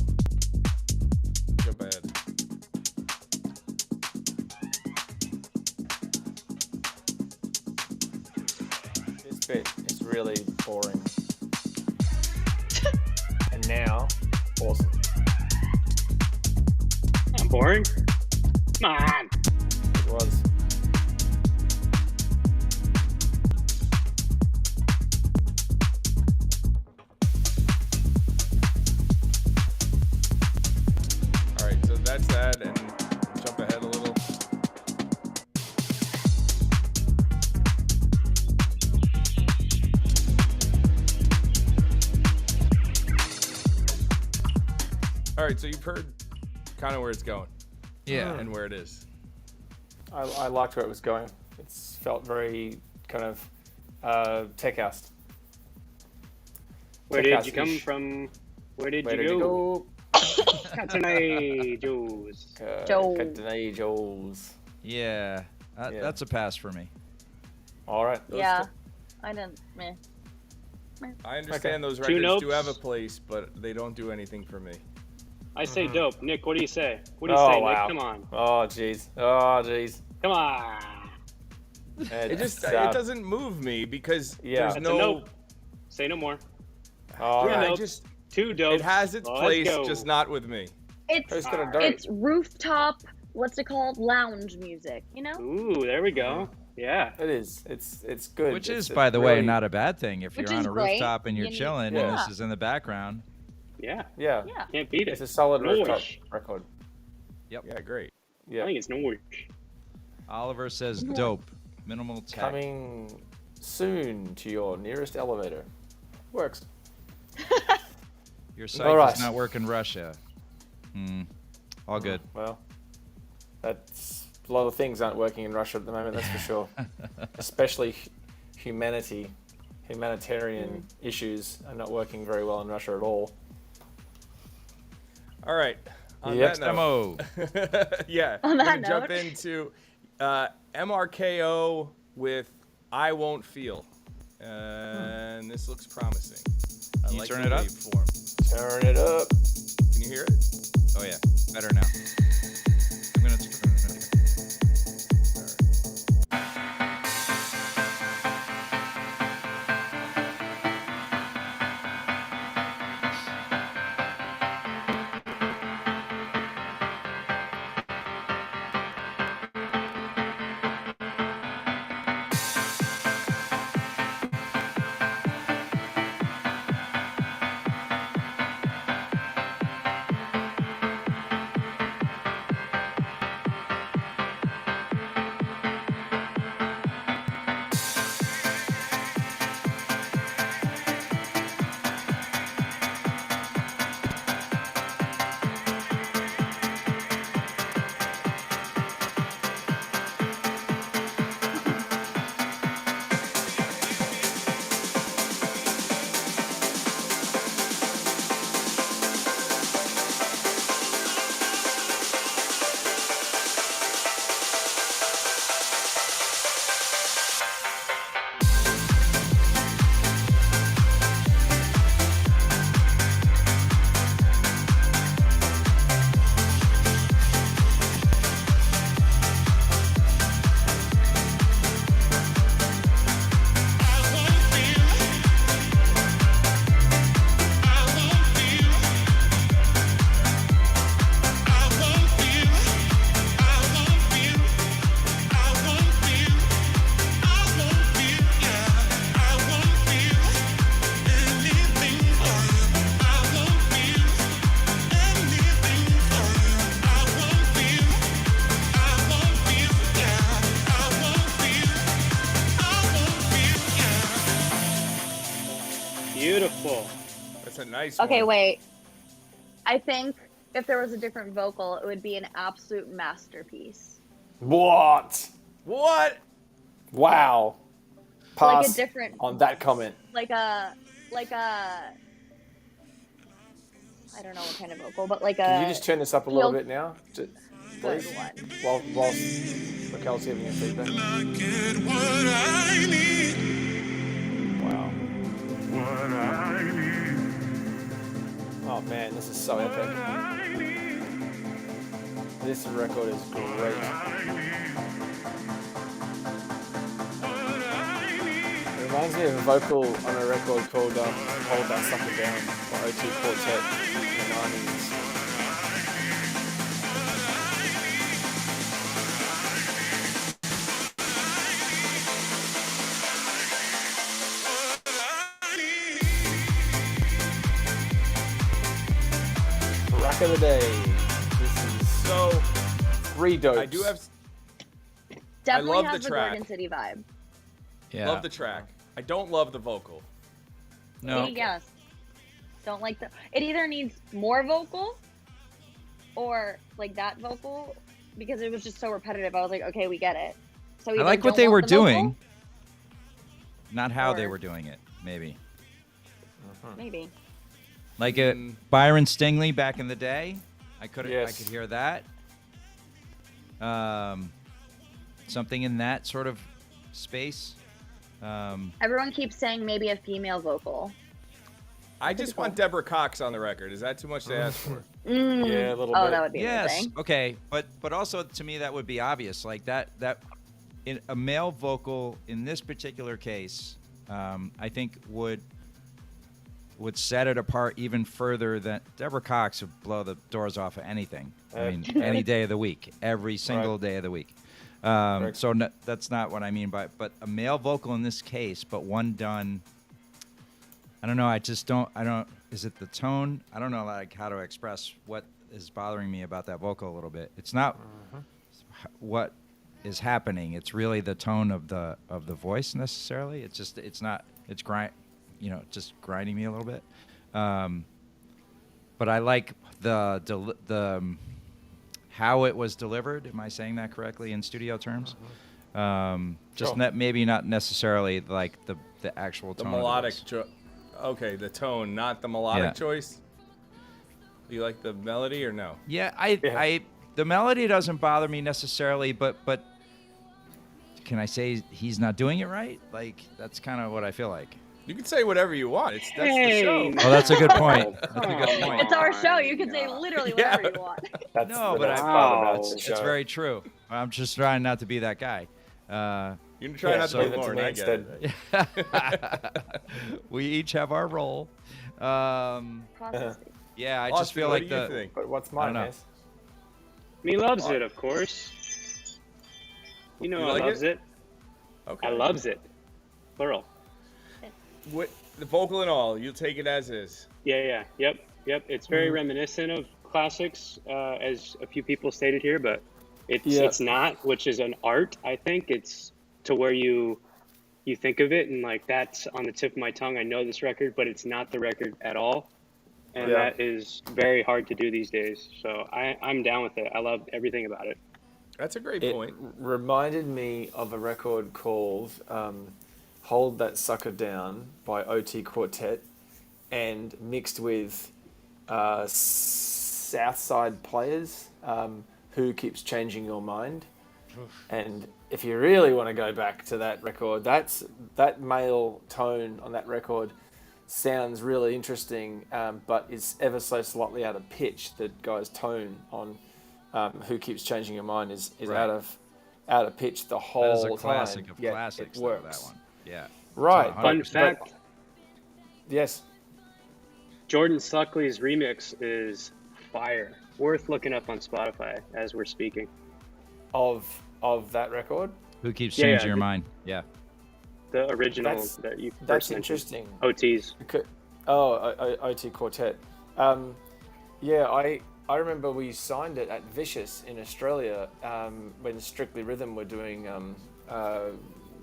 Jump ahead. This bit is really boring. And now, awesome. Not boring. Come on. It was. All right, so that's that, and jump ahead a little. All right, so you've heard kind of where it's going Yeah. and where it is. I liked where it was going. It's felt very kind of tech house. Where Tech did you come house-ish. from? Where did Where you did you go? go? Catanay Joe's. Joel. Catanay Joel's. Yeah. Yeah. That's a pass for me. All right. Yeah. I didn't. Meh. I understand those Two records do notes. have a place, but they don't do anything for me. I say dope. Nick, what do you say? What do you Oh, say, wow. Nick? Come on. Oh, jeez. Oh, jeez. Come on. It just it doesn't move me because Yeah. there's That's no. a nope. Say no more. All Yeah, right. I nope. just Two dope. it has its Let's place, go. just not with me. It's Who's gonna do it? it's rooftop what's it called? Lounge music, you know? Ooh, there we go. Yeah. It is. It's good. Which It's is, by the way, really- not a bad thing if Which you're on is a great. rooftop and you're You need- chilling Yeah. and this is in the background. Yeah. Yeah. Yeah. Can't beat It's it. a solid Noise. rooftop record. Yeah, great. I Yeah. think it's noise. Oliver says dope. Minimal tech. Coming soon to your nearest elevator. Works. Your site All right. does not work in Russia. All good. Well, that's a lot of things aren't working in Russia at the moment. That's for sure. Especially humanitarian issues are not working very well in Russia at all. All right. On Yep. that note, Demo. yeah. On we're that gonna jump note. into MRKO with "I Won't Feel," and this looks promising. I Can you like turn the it up? waveform. Turn it up. Can you hear it? Oh yeah, better now. I'm gonna turn it. Beautiful. That's a nice Okay, one. wait. I think if there was a different vocal, it would be an absolute masterpiece. What? What? Wow. Like Pass a different, on that comment. like a, I don't know what kind of vocal, but like a. Can you just turn this up a little Feel- bit now? good Please? one. Whilst Raquel's giving you feedback. Get what I need. Wow. What I need. Oh man, this is so epic. This record is great. It reminds me of a vocal on a record called Hold That Sucker Down by O2 Quartet in the 90s. Rack of the day. This is So 3 dopes. I do have Definitely love has the the track. Gorgon City vibe. Yeah. love the track. I don't love the vocal. No. Yes. Don't like the. It either needs more vocal, or like that vocal, because it was just so repetitive. I was like, okay, we get it. So I either like what don't they want were the vocal, doing, not how they or- were doing it. Maybe Maybe. like Mm. Byron Stingley back in the day. I could Yes. hear that. Something in that sort of space. Everyone keeps saying maybe a female vocal. I just want Deborah Cox on the record. Is that too much to ask for? Mm. Yeah, a little Oh, bit. that would be Yes. amazing. Okay. But also to me that would be obvious. Like that in a male vocal in this particular case, I think would would set it apart even further than Deborah Cox would blow the doors off of anything. I mean, any day of the week, every single day of the week. So that's not what I mean by, but a male vocal in this case, but one done. I don't know. Is it the tone? I don't know like how to express what is bothering me about that vocal a little bit. It's not what is happening. It's really the tone of the voice necessarily. It's just it's just grinding me a little bit. But I like the how it was delivered. Am I saying that correctly in studio terms? Maybe not necessarily like the actual tone. The melodic okay, the tone, not the melodic choice. Do you like the melody or no? Yeah, I the melody doesn't bother me necessarily, but can I say he's not doing it right? Like that's kind of what I feel like. You can say whatever you want. That's the show. Oh, that's a good point. That's a good point. It's our show. You can say literally whatever you want. That's No, the but best part about the it's show. very true. I'm just trying not to be that guy. You can try not to leave be it to Lauren. me I get instead. it. We each have our role. Processing. Yeah, I Austin, just feel what like do you think? But what's I mine, don't know. Ness? Me loves it, of course. You know You I like loves it. Okay. I loves it. Plural. What, the vocal and all, you'll take it as is. Yeah. Yep. It's very reminiscent of classics, as a few people stated here, but it's not, which is an art. I think it's to where you think of it and like that's on the tip of my tongue. I know this record, but it's not the record at all, and that is very hard to do these days. So I'm down with it. I love everything about it. That's a great It point. reminded me of a record called Hold That Sucker Down by OT Quartet and mixed with Southside Players, Who Keeps Changing Your Mind. And if you really want to go back to that record, that male tone on that record sounds really interesting, but is ever so slightly out of pitch. The guy's tone on Who Keeps Changing Your Mind is Right. out of pitch the whole that is a time. classic of yet classics. It though, works. that one. Yeah. Right. Fun 100%. fact: Yes. Jordan Suckley's remix is fire. Worth looking up on Spotify as we're speaking. Of that record. Who keeps Yeah, changing yeah, your mind? Yeah. The original That's- that you first That's mentioned. interesting. OTs. OT Quartet. Yeah, I remember we signed it at Vicious in Australia when Strictly Rhythm were doing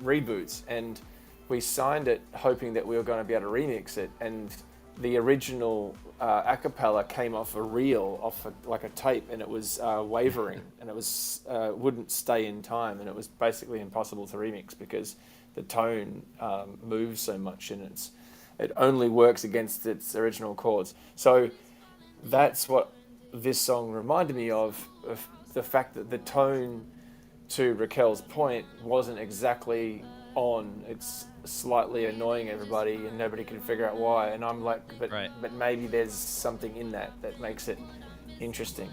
reboots, and we signed it hoping that we were going to be able to remix it, and the original a cappella came off a reel, like a tape, and it was wavering, and it was wouldn't stay in time, and it was basically impossible to remix because the tone moves so much, and it only works against its original chords. So that's what this song reminded me of the fact that the tone, to Raquel's point, wasn't exactly on. It's slightly annoying everybody and nobody can figure out why, and I'm like, but maybe there's something in that makes it interesting.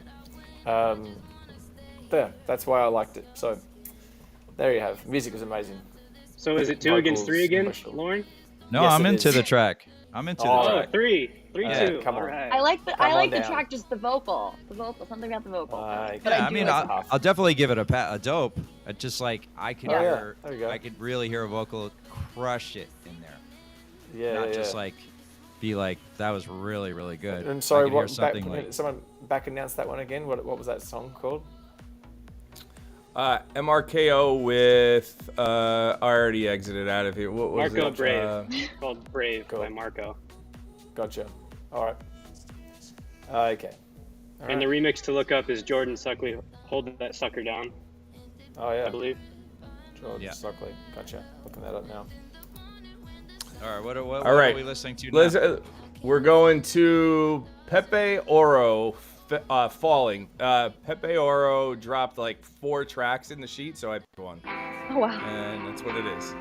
That's why I liked it. So there you have. Music was amazing. So is it 2 against 3 again, Vocals, Lauren? No, Yes, I'm it into is. the track. I'm into the Oh, track. 3, Yeah, 2. come on. All right. I like the Come on the down. track, just the vocal, something about the vocal. Okay. But Yeah, I do mean, like- I'll definitely give it a dope. It's just like I could Oh, yeah. hear, There you go. I could really hear a vocal crush it in there. Yeah, Not yeah, just yeah. like be like that was really really good. And I sorry, could hear what? something like Someone back announced that one again. What was that song called? MRKO with I already exited out of here. What was Marco it? Brave. It's called Brave Cool. by Marco. Gotcha. All right. Okay. All And the right. remix to look up is Jordan Suckley, Hold That Sucker Down, Oh yeah. I believe. George Yeah. Suckley. Gotcha. Looking that up now. All right, what All are right. we listening to Let's, now? we're going to Pepe Oro Falling. Pepe Oro dropped like 4 tracks in the sheet, so I picked one. Oh wow. And that's what it is.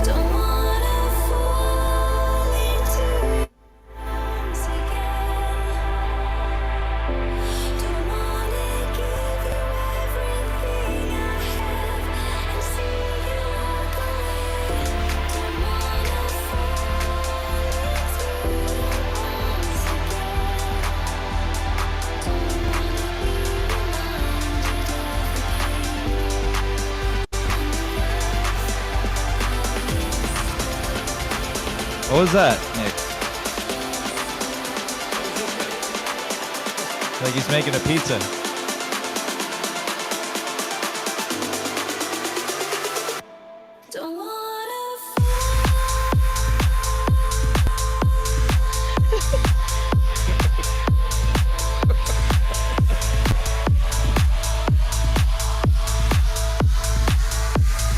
Don't wanna fall into your arms again. Don't wanna give you everything I have and see you was that, Nick? Like he's making a pizza. Don't wanna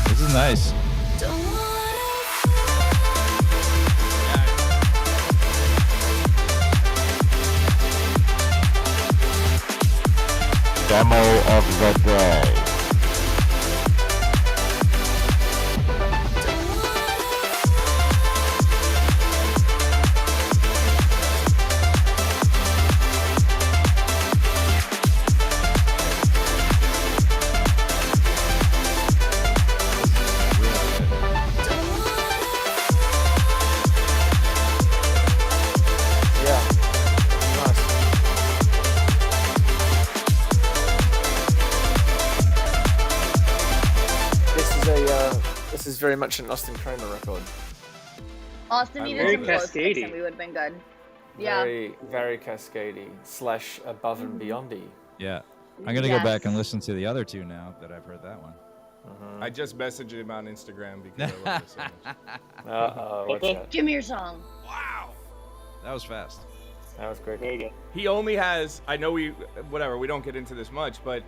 This is nice. don't wanna Demo of the day. Yeah. Nice. This is very much an Austin Kramer record. Austin I needed love some it. close picks Cascadey. and we would have been good. Yeah. Very, very cascadey / above and beyondy. Yeah. I'm gonna Yes. go back and listen to the other two now that I've heard that one. I just messaged him on Instagram because I love it so much. Uh-oh, watch out. Give me your song. That was fast. That was quick. There you go. He only has, I know we don't get into this much, but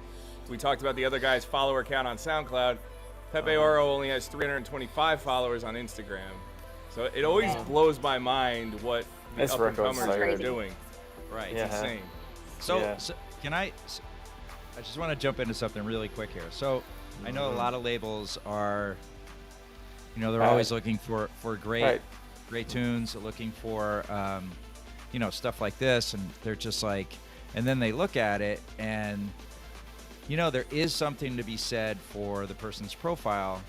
we talked about the other guy's follower count on SoundCloud. Pepe Oro only has 325 followers on Instagram. So it always blows my mind what the This record's up-and-comers so are good. doing. Right. It's Yeah. insane. So, Yeah. so can I just want to jump into something really quick here. So I know a lot of labels are, they're Right. always looking for great Right. great tunes, looking for stuff like this, and they're just like, and then they look at it, and there is something to be said for the person's profile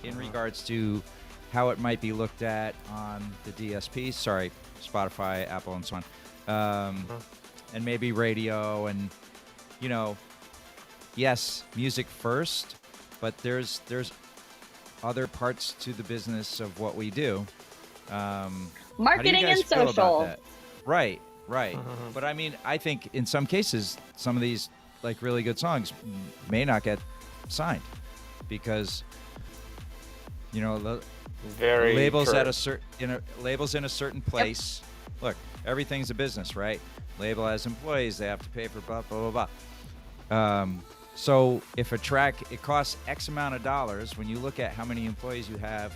in regards to how it might be looked at on the DSP. Sorry, Spotify, Apple, and so on. And maybe radio, and yes, music first, but there's other parts to the business of what we do. How do you Marketing guys and feel about social. that? Right. But I mean, I think in some cases, some of these like really good songs may not get signed because Very labels true. at a certain labels in a certain place. Look, everything's a business, right? Label has employees; they have to pay for blah blah blah blah. So if a track it costs X amount of dollars, when you look at how many employees you have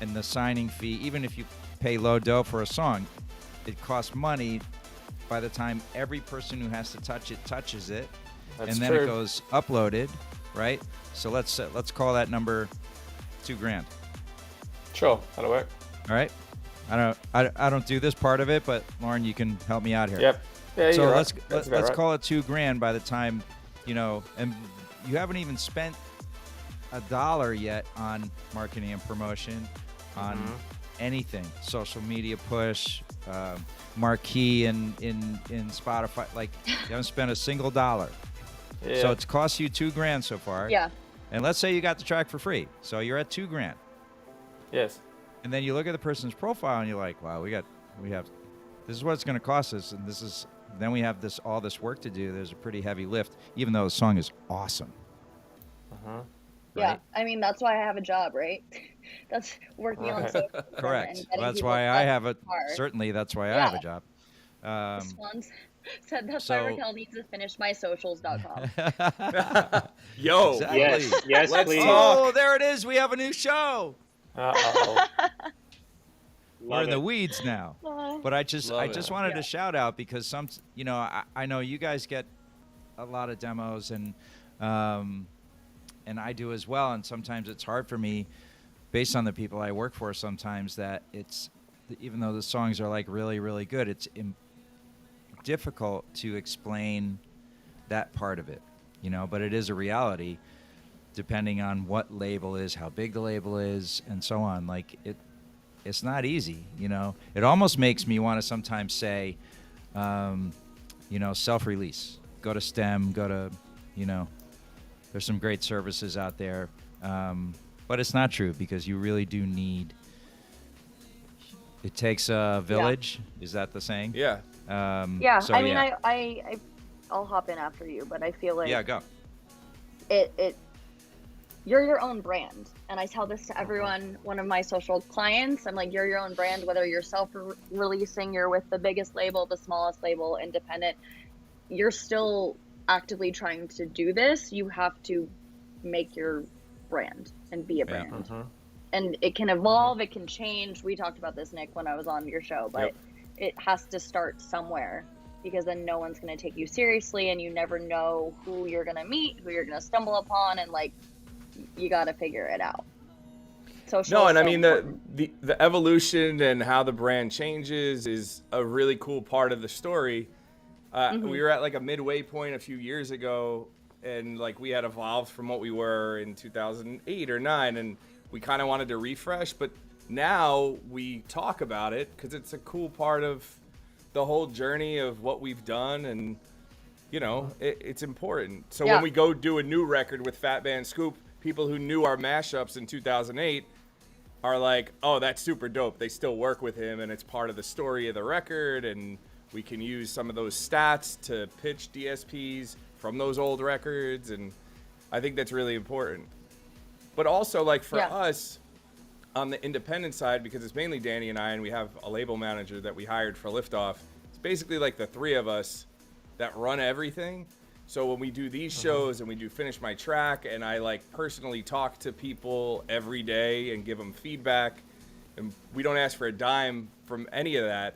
and the signing fee, even if you pay low dough for a song, it costs money. By the time every person who has to touch it touches it, That's and then true. it goes uploaded, right? So let's call that number $2,000. Sure, that'll work. All right. I don't do this part of it, but Lauren, you can help me out here. Yep. Yeah, So you're right. let's That's about right. call it $2,000 by the time, and you haven't even spent $1 yet on marketing and promotion, on anything, social media push, marquee in Spotify. Like you haven't spent a single dollar. Yeah. So it's cost you $2,000 so far. Yeah. And let's say you got the track for free, so you're at $2,000. Yes. And then you look at the person's profile and you're like, wow, we have, this is what it's going to cost us, and then we have all this work to do. There's a pretty heavy lift, even though the song is awesome. Yeah. Right? I mean, that's why I have a job, right? That's working on Right. social. Correct. and getting Well, that's people why I up have a. hard. Certainly, that's why I have a Yeah. job. Swans said that's so- why Raquel needs to finish my socials.com. Yo, Exactly. Yes, Let's please. talk. Oh, there it is. We have a new show. Uh-oh. We're Love in the it. weeds now. But I just Love it. wanted to shout out because I know you guys get a lot of demos and I do as well, and sometimes it's hard for me based on the people I work for sometimes that it's even though the songs are like really really good, it's difficult to explain that part of it, but it is a reality depending on what label is, how big the label is, and so on. Like it's not easy, It almost makes me want to sometimes say, self-release. Go to STEM, go to, there's some great services out there. But it's not true because you really do need It takes a village. Is that the saying? Yeah. Yeah, So, I mean, yeah. I'll hop in after you, but I feel like Yeah, go. You're your own brand, and I tell this to everyone. One of my social clients, I'm like, you're your own brand, whether you're self-releasing, you're with the biggest label, the smallest label, independent. You're still actively trying to do this. You have to make your brand and be a brand. And it can evolve, it can change. We talked about this, Nick, when I was on your show, but it has to start somewhere, because then no one's going to take you seriously, and you never know who you're going to meet, who you're going to stumble upon, and like, you got to figure it out. No, and I mean the evolution and how the brand changes is a really cool part of the story. We were at like a midway point a few years ago, and like we had evolved from what we were in 2008 or 9, and we kind of wanted to refresh, but now we talk about it because it's a cool part of the whole journey of what we've done, and you know, it's important. So when we go do a new record with Fat Man Scoop, people who knew our mashups in 2008 are like, oh, that's super dope. They still work with him, and it's part of the story of the record, and we can use some of those stats to pitch DSPs from those old records, and I think that's really important. But also, like, for us, on the independent side, because it's mainly Danny and I, and we have a label manager that we hired for Liftoff, it's basically like the three of us that run everything. So when we do these shows and we do Finish My Track, and I like personally talk to people every day and give them feedback, and we don't ask for a dime from any of that,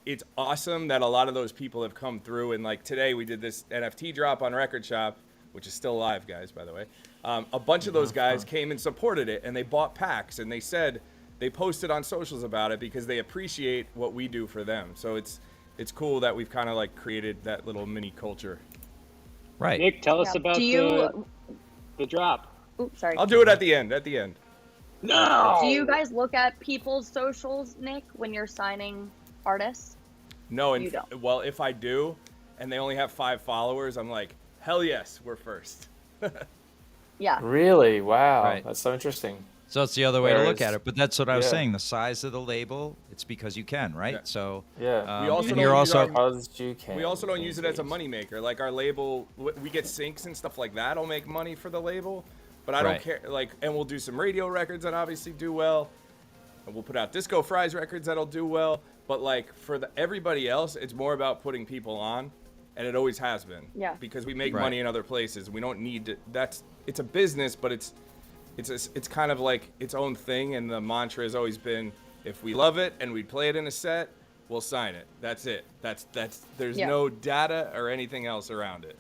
it's awesome that a lot of those people have come through. And like today we did this NFT drop on Record Shop, which is still live, guys, by the way. A bunch of those guys came and supported it, and they bought packs, and they posted on socials about it because they appreciate what we do for them. So it's cool that we've kind of like created that little mini culture. Right. Nick, tell us about the drop. Oops, sorry. I'll do it at the end. No! Do you guys look at people's socials, Nick, when you're signing artists? No, you don't. Well, if I do, and they only have 5 followers, I'm like, hell yes, we're first. Yeah. Really? Wow. Right. That's so interesting. So it's the other way to look Whereas- at it. But that's what I was yeah. saying. The size of the label, it's because you can, right? Yeah. So Yeah. We also and don't you're use also our- Because you can. We also don't use it as a moneymaker. Like our label, we get syncs and stuff like that. I'll make money for the label, but I don't Right. care. Like, and we'll do some radio records that obviously do well, and we'll put out Disco Fries records that'll do well. But like for everybody else, it's more about putting people on, and it always has been. Yeah. Because we make Right. money in other places. We don't need to. It's a business, but it's kind of like its own thing. And the mantra has always been, if we love it and we play it in a set, we'll sign it. That's it. That's there's no data or anything else around it.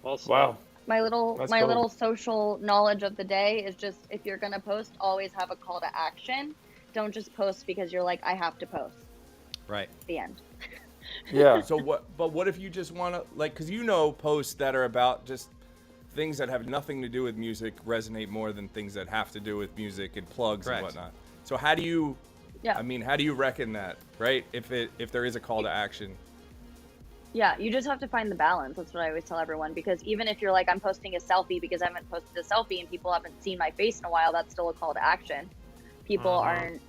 Wow. My little That's my cool. little social knowledge of the day is just, if you're gonna post, always have a call to action. Don't just post because you're like, I have to post. right. The end. Yeah. So what if you just want to, like, because posts that are about just things that have nothing to do with music resonate more than things that have to do with music and plugs Correct. and whatnot. So how do you, Yeah. I mean, how do you reckon that, right? If there is a call to action. Yeah, you just have to find the balance. That's what I always tell everyone, because even if you're like, I'm posting a selfie because I haven't posted a selfie and people haven't seen my face in a while, that's still a call to action. People aren't,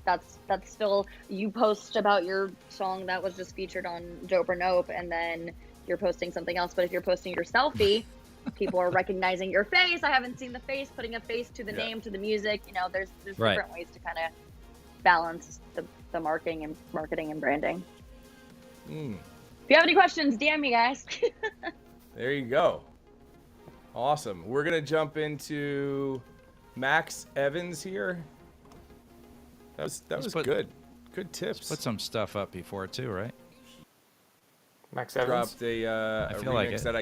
that's still, you post about your song that was just featured on Dope or Nope, and then you're posting something else. But if you're posting your selfie, people are recognizing your face. I haven't seen the face, putting a face to the name, to the music. There's Right. different ways to kind of balance the marketing and branding. If you have any questions, DM me, guys. There you go. Awesome. We're gonna jump into Max Evans here. That was good. Good tips. Put some stuff up before too, right? Max Evans. Dropped a feel remix like it. that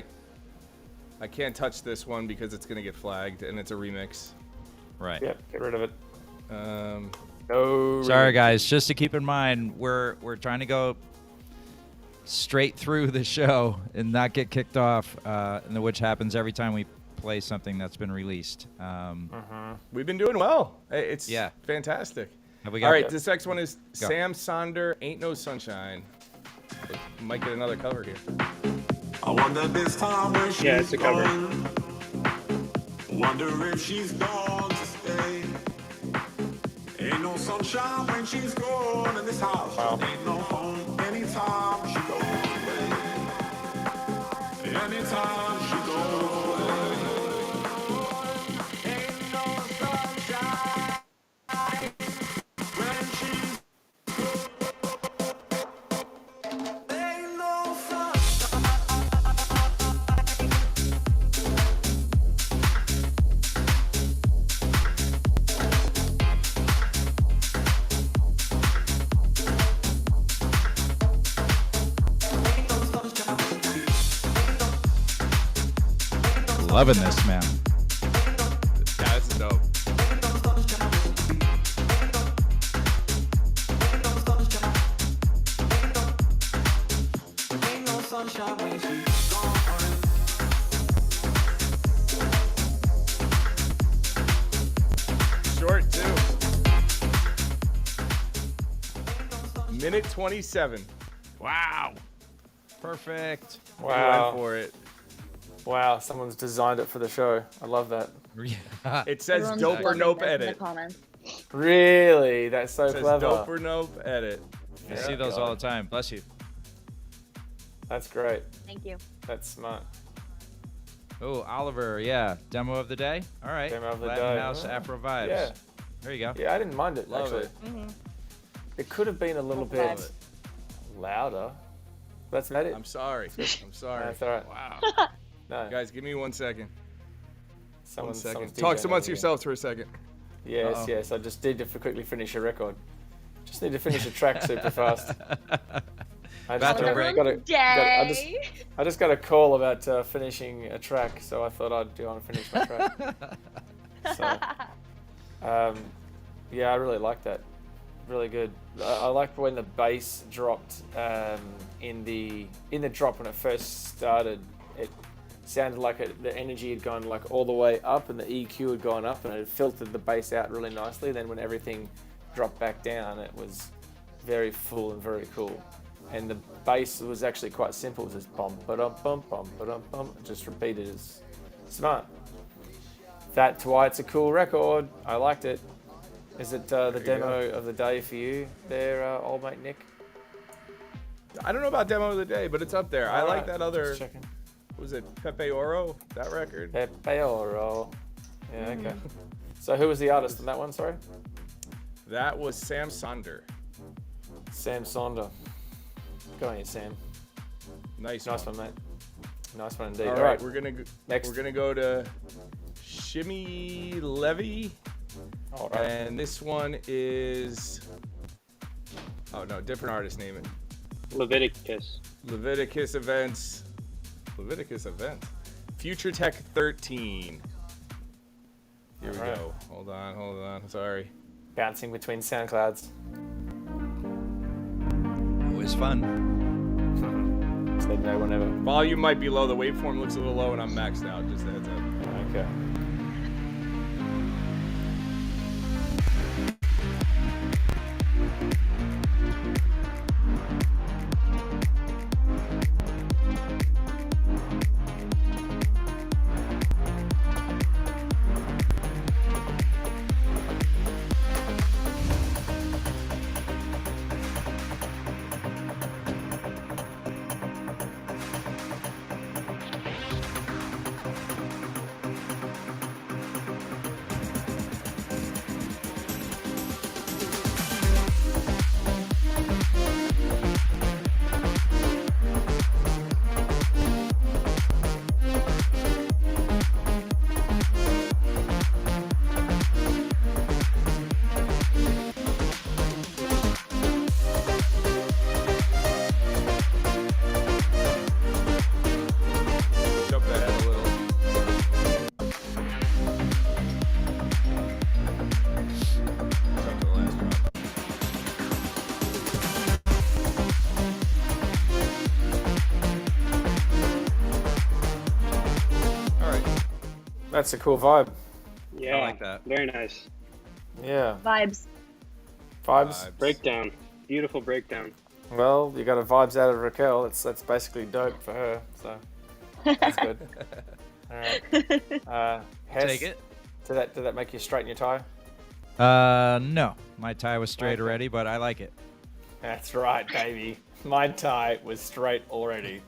I can't touch this one because it's gonna get flagged, and it's a remix. Right. Yeah. Get rid of it. No. Sorry, guys. Just to keep in mind, we're trying to go straight through the show and not get kicked off, which happens every time we play something that's been released. We've been doing well. It's Yeah. fantastic. Have we All got right, this next one is Go. Sam Sonder, Ain't No Sunshine. Might get another cover here. I wonder this time when she's Yeah, it's a cover. gone. Wonder if she's gone to stay. Ain't Ain't no sunshine when she's gone in this house. Ain't no home anytime she goes away. Anytime she goes away. Ain't no sunshine when she's ain't no sunshine. 'Loving this, man. Yeah, this is dope. Ain't no sunshine when she's gone. Short too. Minute 27. Wow. Perfect. We Wow. went for it. Wow, someone's designed it for the show. I love that. It says Everyone's dope or loving nope this in edit. the comments. Really? That's so It says clever. dope or nope edit. I see those all the time. Bless you. That's great. Thank you. That's smart. Oh, Oliver, yeah. Demo of the day? All right. Demo of the Latin day. House Oh. Afro Vibes. Yeah. There you go. Yeah, I didn't mind it, Love actually. it. It could have been a little Love bit it. louder. That's not it. I'm sorry. I'm sorry. That's all right. Wow. No, Guys, give me 1 second. someone's, 1 second. someone's Talk DJing amongst over here. yourselves for a second. Yes, Uh-oh. yes. I just need to quickly finish a record. Just need to finish a track super fast. I About to got a- break. got a- I just, Day. I just got a call about finishing a track, so I thought I'd do want to finish my track. So, yeah, I really like that. Really good. I liked when the bass dropped in the drop when it first started. It sounded like the energy had gone like all the way up, and the EQ had gone up, and it filtered the bass out really nicely. Then when everything dropped back down, it was very full and very cool. And the bass was actually quite simple. It was just bum ba dum bum bum ba dum bum. Just repeated as smart. That's why it's a cool record. I liked it. Is it the you demo of the day for you there, old mate Nick? I don't know about demo of the day, but it's up there. I like Alright, that other. just checking. What was it? Pepe Oro? That record? Pepe Oro. Yeah, okay. So who was the artist in that one, sorry? That was Sam Sonder. Sam Sonder. Go on, Sam. Nice Nice one, mate. Nice one indeed. All All right, right, we're gonna next. we're gonna go to Shimmy Levy, All right. and this one is different artist name it. Leviticus. Leviticus Events. Future Tech 13. Here we All right. go. Hold on. Sorry. Bouncing between SoundClouds. Always fun. Said no one ever. Volume might be low. The waveform looks a little low, and I'm maxed out. Just a heads up. Okay. Jump ahead a little. Jump to the last drop. All right. That's a cool vibe. Yeah. like that. Very nice. Yeah. Vibes. Vibes. Breakdown. Beautiful breakdown. Well, you got a vibes out of Raquel. That's basically dope for her. So that's good. All right. Hess, Take it. Did that make you straighten your tie? No. My tie was straight already, but I like it. That's right, baby. My tie was straight already.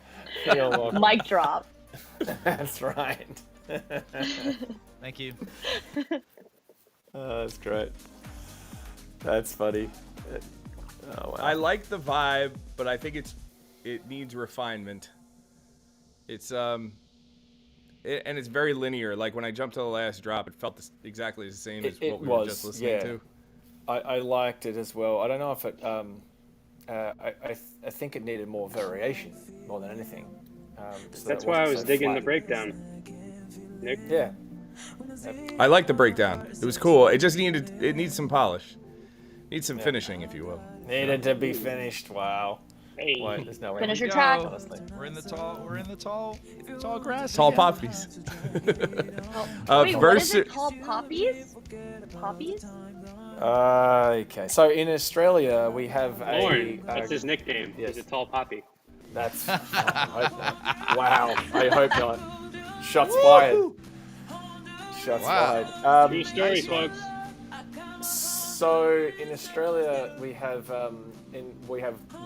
You're welcome. Mic drop. That's right. Thank you. Oh, that's great. That's funny. Oh, wow. I like the vibe, but I think it needs refinement. It's and it's very linear. Like when I jumped to the last drop, it felt exactly the same as what we were just listening to. I liked it as well. I don't know if it. I think it needed more variation more than anything. So That's it why I wasn't was so digging the flat. breakdown. Nick? Yeah. I like the breakdown. It was cool. It just needs some polish. Needs some finishing, if you will. Needed to be finished. Wow. Hey. Wait, there's no way. Finish we your can, track. honestly. We're in the tall grass. Tall again. poppies. Wait, what is Versu- it called? Poppies? Poppies? Okay. So in Australia, we have Lauren, a. that's his nickname. yes. He's a tall poppy. That's. I hope not. Wow. I hope not. Shots fired. Shots fired. True story, folks. So in Australia, we have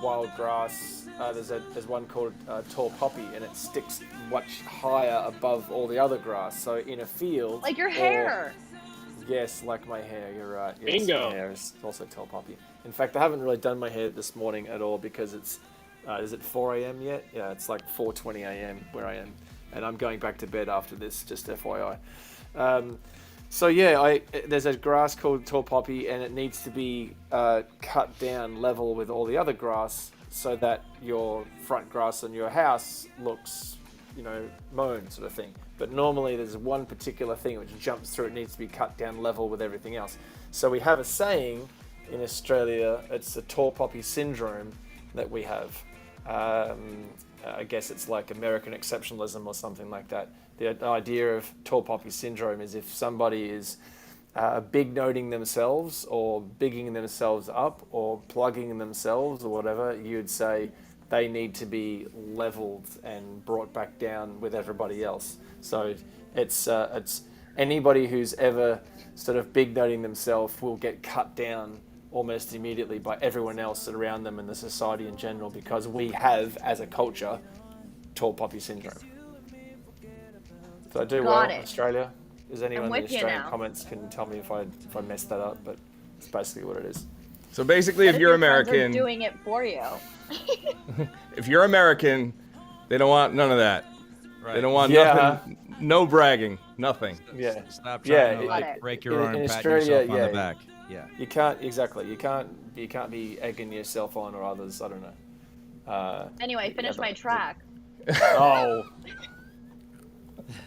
wild grass. There's one called tall poppy, and it sticks much higher above all the other grass. So in a field, Like your or- hair. yes, like my hair. You're right. Yes, Bingo. My hair is also tall poppy. In fact, I haven't really done my hair this morning at all because it's. Is it 4 a.m. yet? Yeah, it's like 4:20 a.m. where I am, and I'm going back to bed after this. Just FYI. So yeah, there's a grass called tall poppy, and it needs to be cut down level with all the other grass, so that your front grass on your house looks, mown sort of thing. But normally there's one particular thing which jumps through. It needs to be cut down level with everything else. So we have a saying in Australia. It's the tall poppy syndrome that we have. I guess it's like American exceptionalism or something like that. The idea of tall poppy syndrome is if somebody is big noting themselves or bigging themselves up or plugging themselves or whatever, you'd say they need to be leveled and brought back down with everybody else. So it's anybody who's ever sort of big noting themselves will get cut down almost immediately by everyone else around them and the society in general, because we have, as a culture, tall poppy syndrome. So I do well in Australia. Is anyone in the with you Australian now. comments can tell me if I messed that up, but it's basically what it is. So basically, What if you're your friends are American, doing it for you. if you're American, they don't want none of that. Right. They don't want Yeah. nothing. No bragging. Nothing. Yeah. Stop Yeah, trying to Got it. break your arm in and pat Australia, yourself on yeah. the back. Yeah. You can't You can't be egging yourself on or others. I don't know. Anyway, finish but- my track. Oh.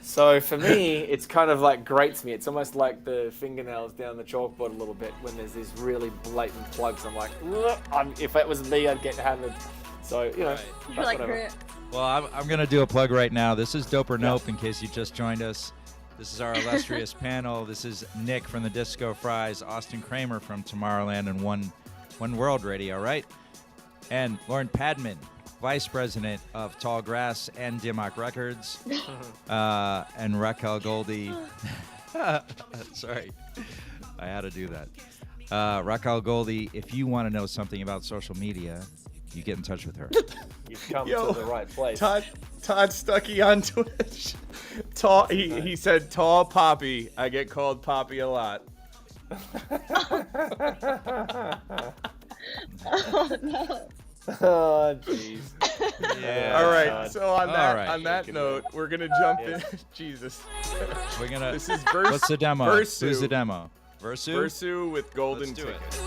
So for me, it's kind of like grates me. It's almost like the fingernails down the chalkboard a little bit when there's these really blatant plugs. I'm like, "Ugh, if it was me, I'd get hammered. So, You're like, whatever. Well, I'm going to do a plug right now. This is Dope or Nope, in case you just joined us. This is our illustrious panel. This is Nick from the Disco Fries, Austin Kramer from Tomorrowland and One World Radio, right? And Lauren Padman, Vice President of Tall Grass and Dimmock Records, and Raquel Goldie. Sorry, I had to do that. Raquel Goldie, if you want to know something about social media, you get in touch with her. You've come Yo, to the right place. Todd Stuckey on Twitch. He said tall poppy. I get called poppy a lot. oh no. Oh, jeez. Yeah. All right. God. So on that All right. on that note, we're gonna jump in. Jesus. We're gonna. This is What's the demo? Versu. Who's the demo? Versu. Versu with golden Let's do it. ticket.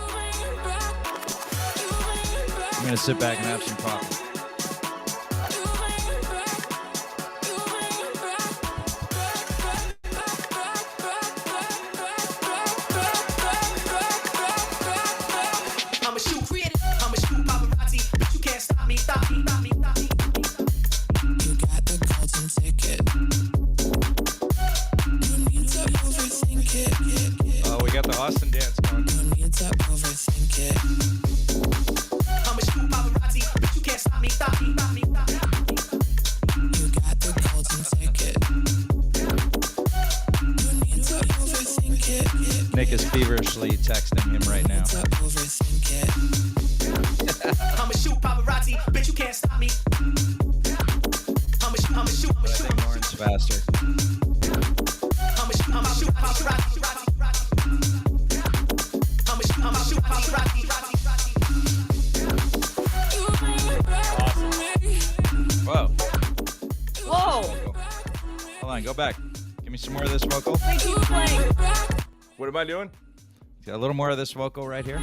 I'm gonna sit back and have some coffee. I'm a shoe creator, I'm a shoe paparazzi, but you can't stop me, stop me, stop me, stop me. You got the golden ticket. You need to overthink it. Oh, we got the Austin dance going. You need to overthink it. I'm a shoe paparazzi, but you can't stop me. feverishly texting him right now. I'ma shoot paparazzi, bitch, you can't stop me. I'ma shoot, But I think Lauren's faster. I'ma shoot paparazzi. I'ma shoot paparazzi. Whoa. Whoa! Hold on, go back. Give me some more of this vocal. Wait, keep playing. What am I doing? Got a little more of this vocal right here.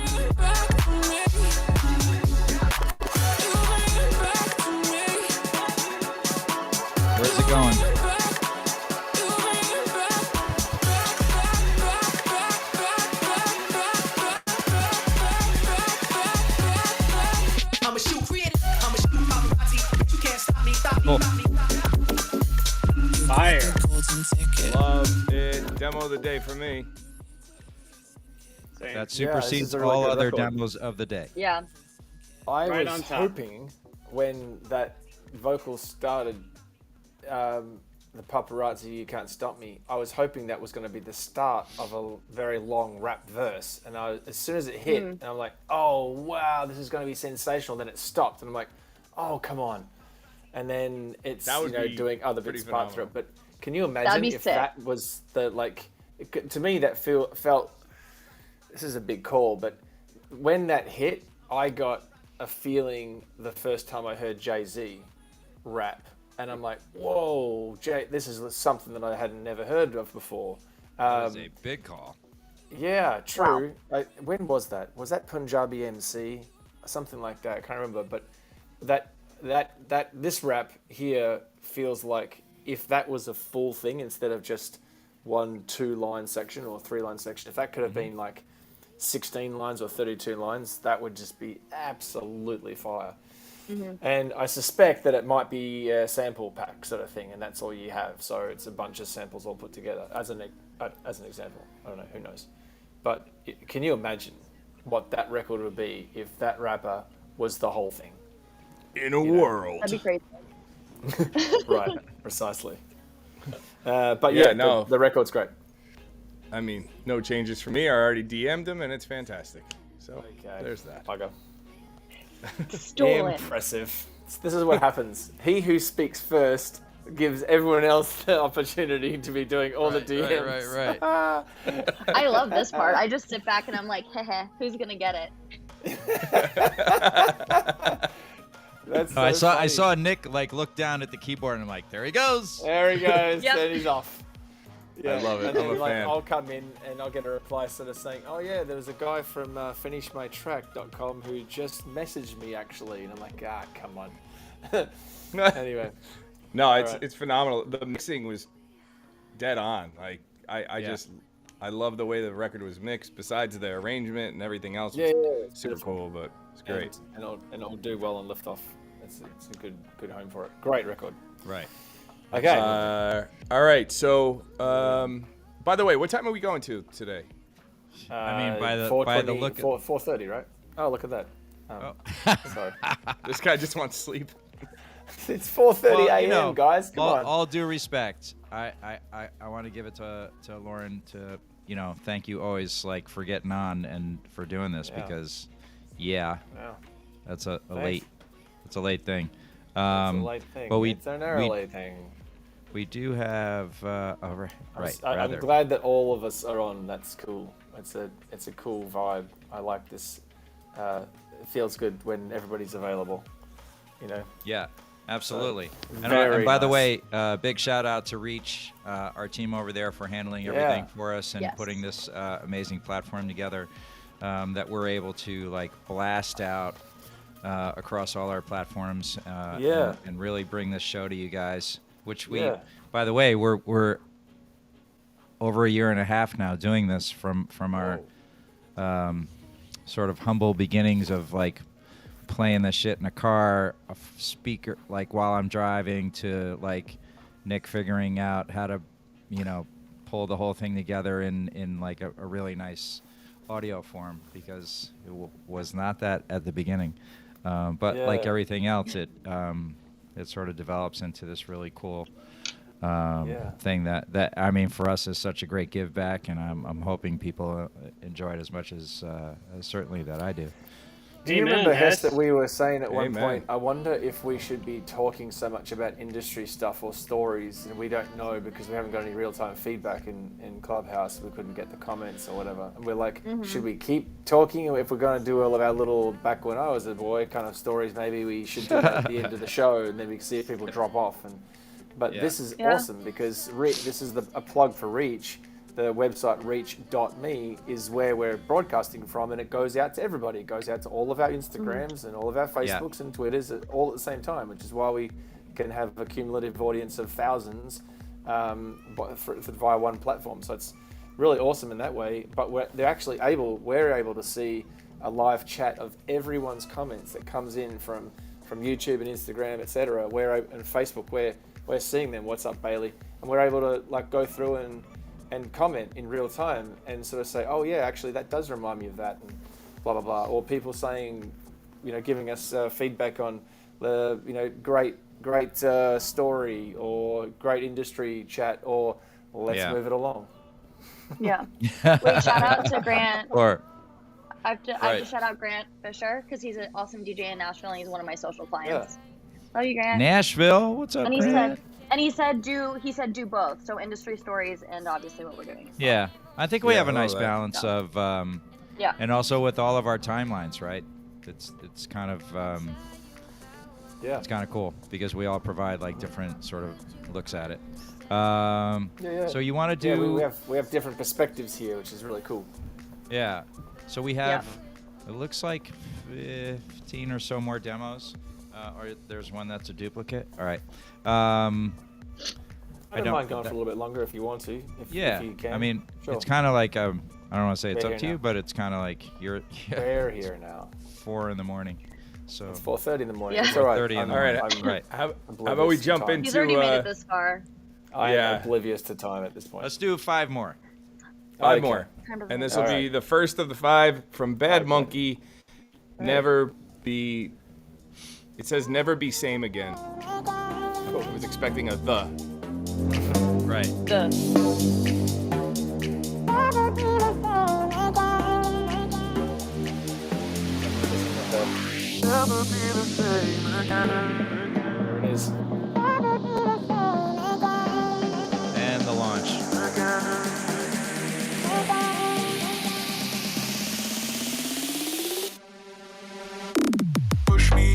Where's it going? I'ma shoot creative. I'ma shoot paparazzi, bitch, you can't stop me. Oh. Fire. Love it. Demo of the day for me. Same. That this supersedes is a really all good other record. demos of the day. Yeah. I Right was on top. hoping when that vocal started, the paparazzi, you can't stop me. I was hoping that was going to be the start of a very long rap verse, and as soon as it hit, and I'm like, oh wow, this is going to be sensational. Then it stopped, and I'm like, oh come on, and then it's That would be doing other pretty bits part through it. phenomenal. But can you imagine be if sick. that was the to me that felt. This is a big call, but when that hit, I got a feeling the first time I heard Jay-Z rap, and I'm like, whoa, this is something that I had never heard of before. That was a big call. Yeah, true. When was that? Was that Punjabi MC? Something like that. I can't remember. But this rap here feels like if that was a full thing instead of just 1-2 line section or 3 line section, if that could have been like 16 lines or 32 lines, that would just be absolutely fire. And I suspect that it might be a sample pack sort of thing, and that's all you have. So it's a bunch of samples all put together as an example. I don't know, who knows. But can you imagine what that record would be if that rapper was the whole thing? In a world. That'd be crazy. Right, precisely. But Yeah, yeah, no. the record's great. I mean, no changes for me. I already DM'd him, and it's fantastic. So Okay. there's that. Bugger. Stolen. Impressive. This is what happens. He who speaks first gives everyone else the opportunity to be doing all the DMs. Right. I love this part. I just sit back and I'm like, heh, who's gonna get it? That's so I funny. saw Nick like look down at the keyboard and I'm like, there he goes. There he goes. Yep. Then he's off. I love it. And then I'm a fan. I'll come in and I'll get a reply sort of saying, oh yeah, there was a guy from finishmytrack.com who just messaged me actually. And I'm like, come on. Anyway. No, right. it's phenomenal. The mixing was dead on. Like I Yeah. just I love the way the record was mixed. Besides the arrangement and everything else, Yeah, was it's super beautiful. cool. But it's great. And it'll do well on Lift Off. It's a good home for it. Great record. Right. Okay. All right. So, by the way, what time are we going to today? I mean, by the 4:20 look at- 4:30, right? Oh, look at that. Sorry. This guy just wants sleep. It's 4:30 Well, a.m., you know, guys. Come on. all due respect, I want to give it to Lauren to thank you always like for getting on and for doing this Yeah. because Wow. that's a Thanks. late thing. It's a late thing. But It's an early thing. we do have right. I'm rather. glad that all of us are on. That's cool. It's a cool vibe. I like this. It feels good when everybody's available. Yeah, absolutely. And, very and by the nice. way, big shout out to Reach, our team over there, for handling everything for us and Yes. putting this amazing platform together that we're able to like blast out across all our platforms and really bring this show to you guys. Which we, by the way, we're over a year and a half now doing this from our sort of humble beginnings of like playing this shit in a car, a speaker, like while I'm driving, to like Nick figuring out how to, pull the whole thing together in like a really nice audio form, because it was not that at the beginning. But like Yeah. everything else, it sort of develops into this really cool thing that I mean for us is such a great give back, and I'm hoping people enjoy it as much as certainly that I do. Do you Amen, remember, Hess, Hess. that we were saying at one Amen. point, I wonder if we should be talking so much about industry stuff or stories, and we don't know because we haven't got any real-time feedback in Clubhouse. We couldn't get the comments or whatever. And we're like, should we keep talking? Or if we're going to do all of our little back when I was a boy kind of stories, maybe we should do that at the end of the show, and then we can see if people drop off. But Yeah. this is Yeah. awesome because this is a plug for Reach. The website reach.me is where we're broadcasting from, and it goes out to everybody. It goes out to all of our Instagrams and all of our Facebooks and Twitters all at the same time, which is why we can have a cumulative audience of thousands via one platform. So it's really awesome in that way. But we're able to see a live chat of everyone's comments that comes in from YouTube and Instagram, etc. And Facebook, where we're seeing them. What's up, Bailey? And we're able to like go through and comment in real time and sort of say, oh yeah, actually that does remind me of that, and blah blah blah. Or people saying, giving us feedback on the great story or great industry chat, or let's move it along. Yeah. Wait, shout out to Grant. Or I have to shout out Grant Fisher because he's an awesome DJ in Nashville and he's one of my social clients. Love you, Grant. Nashville, what's up, And he Grant? he said do both. So industry stories and obviously what we're doing. Yeah, I think we have a all nice that. balance of, Yeah. and also with all of our timelines, right? It's kind of it's kind of cool because we all provide like different sort of looks at it. So you want to do? we have different perspectives here, which is really cool. Yeah. So we have. It looks like 15 or so more demos. Or there's one that's a duplicate. All right. I don't mind going for a little bit longer if you want to. If you can. I mean, Sure. it's kind of like I don't want to say it's We're up here to you, now. but it's kind of like you're We're here now. 4 in the morning. So It's 4:30 in the morning. Yeah. It's all right. 4:30 in the All right, morning. I'm Right. How oblivious about we to jump time. He's already into made it this far. I Yeah. am oblivious to time at this point. Let's do 5 more. five Okay. more, Time doesn't and this work. will All be right. the first of the 5 from Bad Monkey. Never be. It says never be same again. I was expecting a the. Right. Never be the same again. There it is. And the launch. Push me.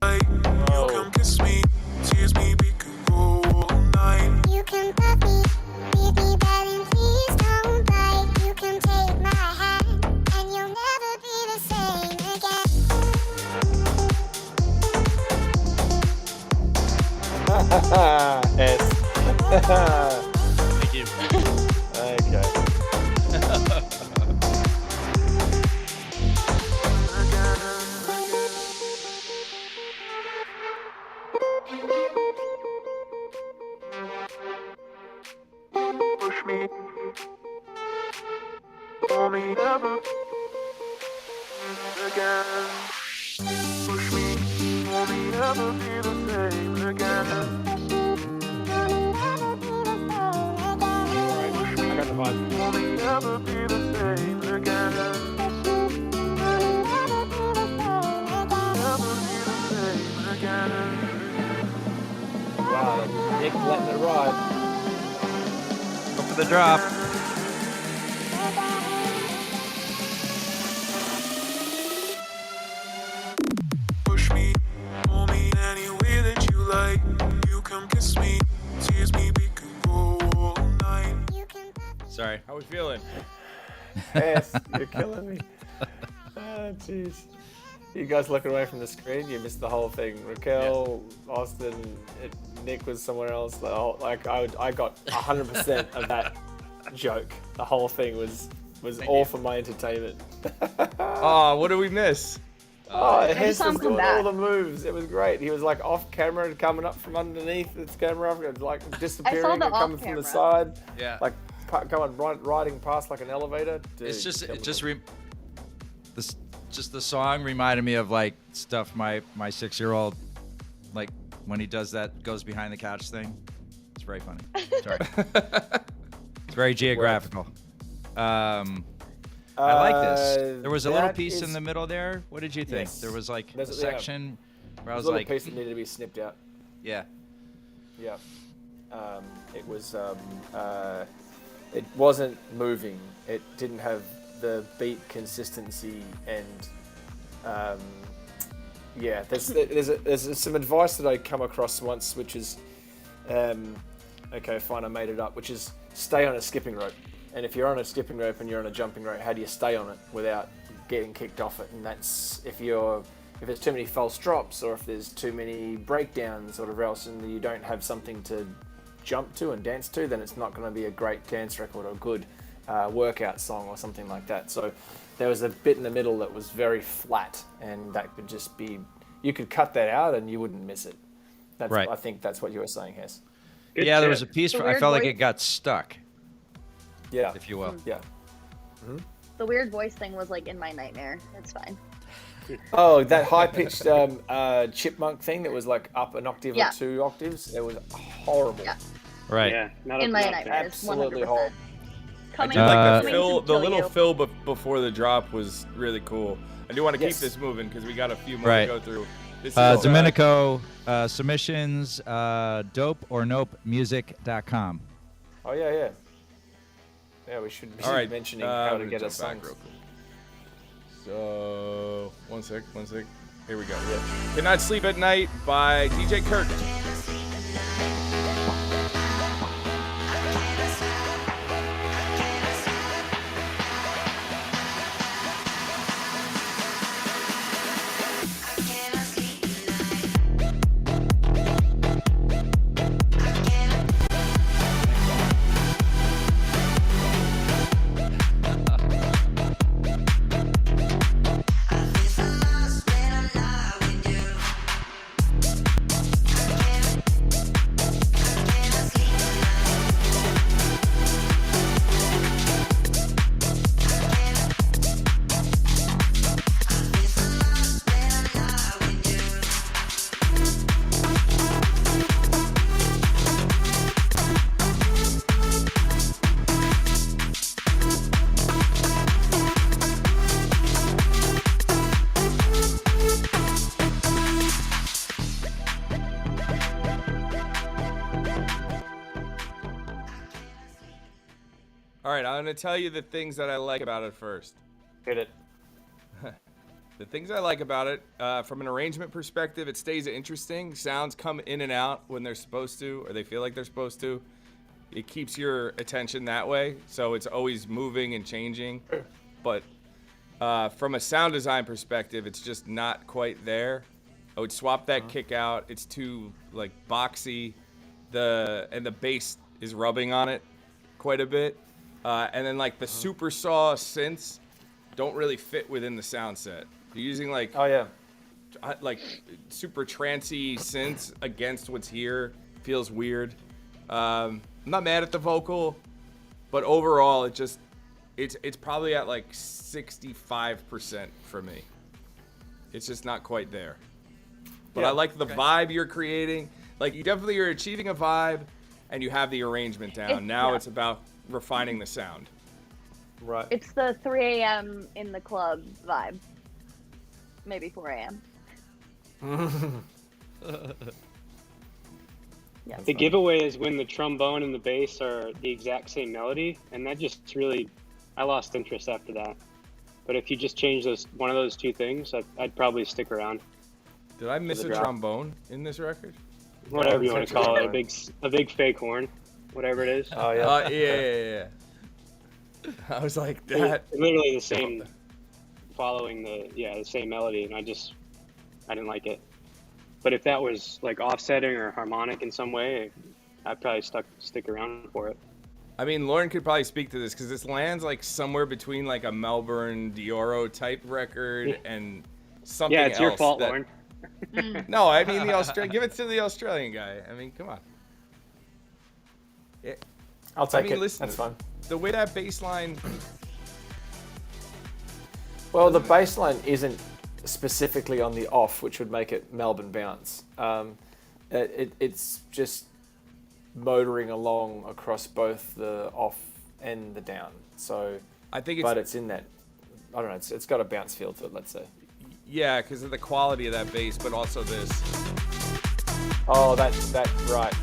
You come kiss me, tease me, we could go all night. You can love me, leave me, darling, please don't bite. You can take my hand, and you'll never be the same again. S. Thank you. Okay. Push me. Pull me never again. Push me. Pull me never be the same again. I got the vibe. Pull me never be the same again. Never be the same again. Wow, Nick letting it ride. Go for the drop. Push me, pull me any way that you like. You come kiss me, tease me, we could go all night. Sorry. How we feeling? S, you're killing me. Oh, jeez. You guys looking away from the screen, you missed the whole thing. Raquel, Austin, Nick was somewhere else. I got 100% of that joke. The whole thing was all for my entertainment. Oh, what did we miss? Oh, I Hess saw him was come doing all back. the moves. It was great. He was like off camera, coming up from underneath his camera, like disappearing the and coming off from the camera. side. Yeah. Like going riding past like an elevator. Dude, It's just killing it just me. just the song reminded me of like stuff my 6-year-old like when he does that, goes behind the couch thing. It's very funny. Sorry. It's very geographical. I like this. There was a little that piece in is- the middle there. What did you think? Yes. There was like a There's- yeah. section where I was There's a little like, piece that needed to be snipped out. yeah. Yeah. It was. It wasn't moving. It didn't have the beat consistency, and yeah. There's some advice that I come across once, which is, okay, fine, I made it up. Which is stay on a skipping rope. And if you're on a skipping rope and you're on a jumping rope, how do you stay on it without getting kicked off it? And that's if there's too many false drops, or if there's too many breakdowns, or else, and you don't have something to jump to and dance to, then it's not going to be a great dance record or a good workout song or something like that. So there was a bit in the middle that was very flat, and that could just be, you could cut that out and you wouldn't miss it. That's, Right. I think that's what you were saying, Hess. Good Yeah, there tip. was a piece The where I weird felt like voice- it got stuck, Yeah. if you will. Yeah. The weird voice thing was like in my nightmare. It's fine. Oh, that high-pitched chipmunk thing that was like up an octave Yeah. or 2 octaves. It was horrible. Yeah. Right. Yeah, not In a, my not nightmares, Absolutely 100%. horrible. I Coming, did like Uh, the coming fill, to the kill little you. fill before the drop was really cool. I do want to Yes. keep this moving because we got a few more Right. to go through. This is, Domenico, submissions, dope or nope music.com. Oh yeah, yeah. Yeah, we should be all right, mentioning I'm how to gonna get jump us back songs. real quick. So, one sec. Here we go. Cannot Sleep at Night by DJ Kirk. All right, I'm going to tell you the things that I like about it first. Hit it. The things I like about it, from an arrangement perspective, it stays interesting. Sounds come in and out when they're supposed to, or they feel like they're supposed to. It keeps your attention that way, so it's always moving and changing. But from a sound design perspective, it's just not quite there. I would swap that kick out. It's too like boxy. And the bass is rubbing on it quite a bit. And then like the super saw synths don't really fit within the sound set. You're using like Oh yeah. like super trancey synths against what's here. Feels weird. I'm not mad at the vocal, but overall it's probably at like 65% for me. It's just not quite there. But I Yeah, like the vibe you're creating. Like you definitely are achieving a vibe and you have the arrangement down. Now yeah. it's about refining the sound. Right. It's the 3 a.m. in the club vibe. Maybe 4 a.m. Yeah. The giveaway is when the trombone and the bass are the exact same melody, and that just really, I lost interest after that. But if you just change one of those two things, I'd probably stick around. Did I miss the a drop. trombone in this record? Whatever you want to call it, Essentially. a big fake horn, whatever it is. Oh yeah. Yeah. I was like that. It's literally the same, following the same melody, and I didn't like it. But if that was like offsetting or harmonic in some way, I'd probably stick around for it. I mean, Lauren could probably speak to this because this lands like somewhere between like a Melbourne Dioro type record and something else. Yeah, it's your fault, that- Lauren. No, I mean the Australian. Give it to the Australian guy. I mean, come on. I'll take mean, it. listen, That's fine. The way that bass line. Well, the bass line isn't specifically on the off, which would make it Melbourne bounce. it's just motoring along across both the off and the down. So I think but it's in that, I don't know, it's got a bounce feel to it, let's say. Yeah, because of the quality of that bass, but also this. Oh, that right.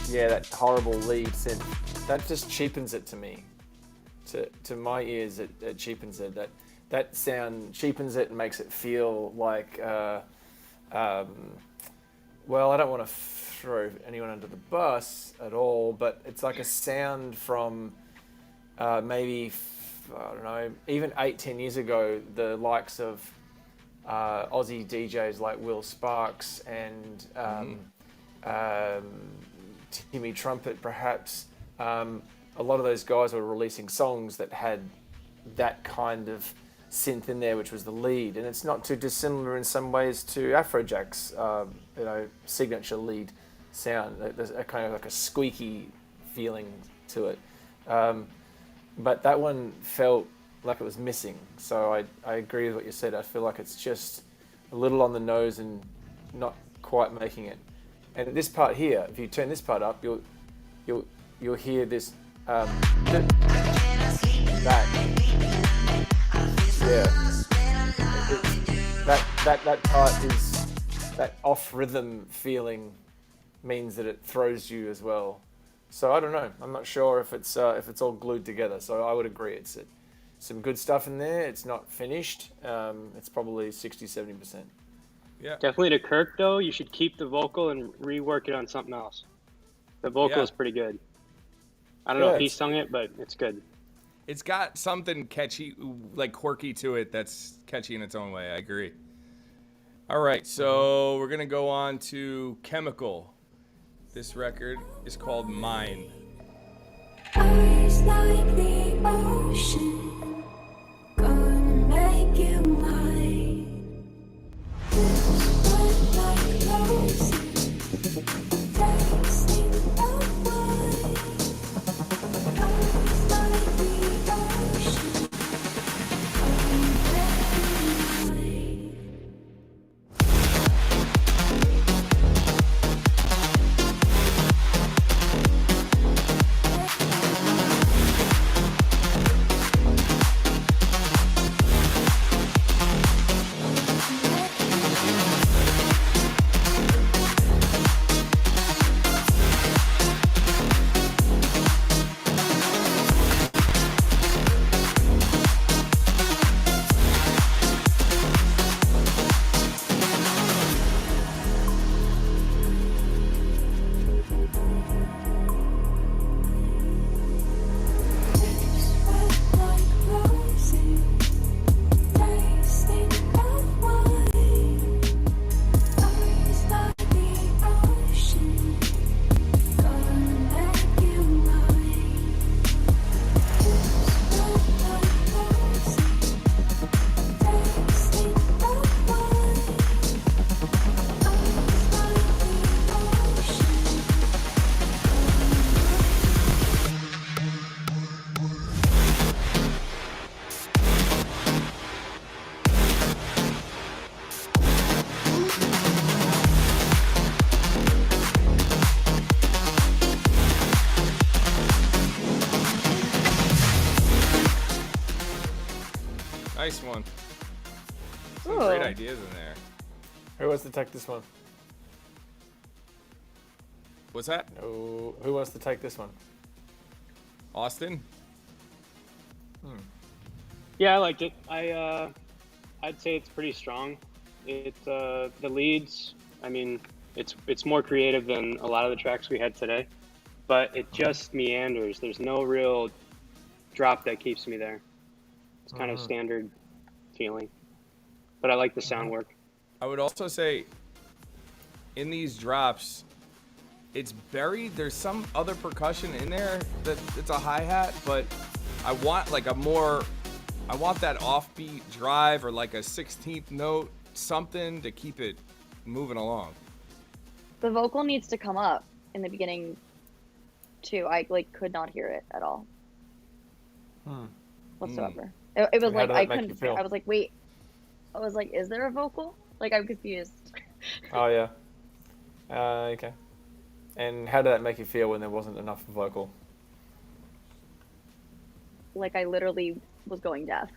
Yeah, that horrible lead synth. That just cheapens it to me. To my ears, it cheapens it. That sound cheapens it and makes it feel like, well, I don't want to throw anyone under the bus at all, but it's like a sound from maybe, I don't know, even 8-10 years ago, the likes of Aussie DJs like Will Sparks and Timmy Trumpet, perhaps. A lot of those guys were releasing songs that had that kind of synth in there, which was the lead, and it's not too dissimilar in some ways to Afrojack's, signature lead sound. There's a kind of like a squeaky feeling to it, but that one felt like it was missing. So I agree with what you said. I feel like it's just a little on the nose and not quite making it. And this part here, if you turn this part up, you'll hear this that part is that off rhythm feeling means that it throws you as well. So I don't know. I'm not sure if it's all glued together. So I would agree. It's some good stuff in there. It's not finished. It's probably 60-70%. Yeah. Definitely to Kirk though, you should keep the vocal and rework it on something else. The vocal is pretty good. I don't know if he sung it, but it's good. It's got something catchy, like quirky to it that's catchy in its own way. I agree. All right, so we're going to go on to Chemical. This record is called Mine. Eyes like the ocean, gonna make you mine. Wet like roses, tasting of wine. Eyes like the ocean, gonna make you mine. Nice one. Some great ideas in there. Who wants to take this one? What's that? No. Who wants to take this one? Austin? Yeah, I liked it. I'd say it's pretty strong. The leads, I mean, it's more creative than a lot of the tracks we had today, but it just meanders. There's no real drop that keeps me there. It's kind of standard feeling, but I like the sound work. I would also say in these drops, it's buried. There's some other percussion in there that it's a hi-hat, but I want like I want that offbeat drive or like a 16th note, something to keep it moving along. The vocal needs to come up in the beginning too. I could not hear it at all whatsoever. It was like I couldn't. I was like, wait. I was like, is there a vocal? Like, I'm confused. Oh yeah. Okay. And how did that make you feel when there wasn't enough vocal? Like I literally was going deaf.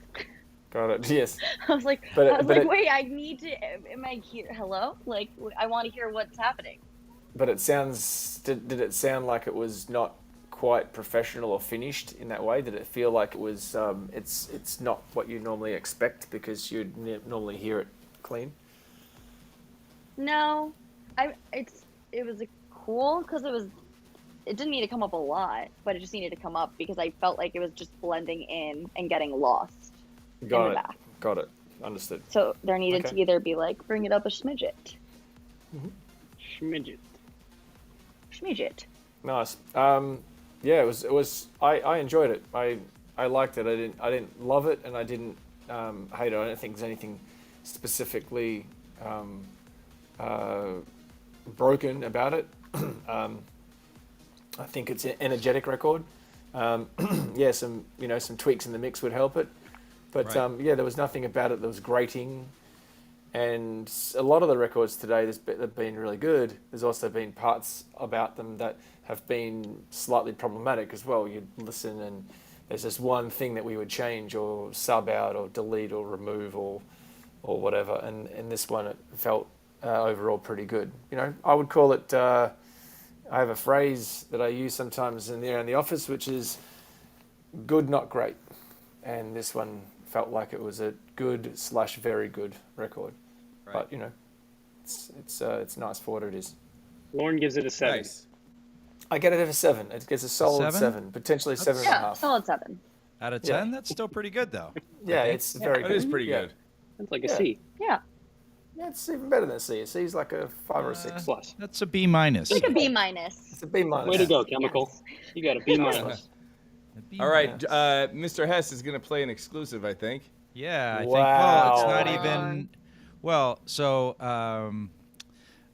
Got it. Yes. I was like, But wait, I need to. Am I here? Hello? Like, I want to hear what's happening. But it sounds. Did it sound like it was not quite professional or finished in that way? Did it feel like it was? It's not what you normally expect because you'd normally hear it clean. No, it was cool because it didn't need to come up a lot, but it just needed to come up because I felt like it was just blending in and getting lost in the back. Got it. Understood. So there needed to either be like, bring it up a smidget. Schmidget. Schmidget. Nice. Yeah, it was. I enjoyed it. I liked it. I didn't love it, and I didn't hate it. I don't think there's anything specifically broken about it. I think it's an energetic record. Yeah, some tweaks in the mix would help it, but Right. yeah, there was nothing about it that was grating. And a lot of the records today have been really good. There's also been parts about them that have been slightly problematic as well. You'd listen and there's just one thing that we would change or sub out or delete or remove or whatever. And in this one, it felt overall pretty good. I would call it. I have a phrase that I use sometimes around the office, which is good, not great. And this one felt like it was a good/very good record. Right. But it's nice for what it is. Lauren gives it a 7. Nice. I get it a 7. It gets a solid 7? 7, potentially That's- 7.5. Solid 7. Out of Yeah. 10, that's still pretty good though. Yeah, I think. it's very That good. is pretty Yeah. good. That's like a Yeah. C. Yeah. Yeah, it's even better than a C. A C is like a 5 or a 6. Plus. That's a B minus. Like a B minus. It's a B minus. Way to go, Chemical. You got a B minus. A B All right, minus. Mr. Hess is gonna play an exclusive, I think. Yeah, I think. Well, it's not Wow. even. Well, so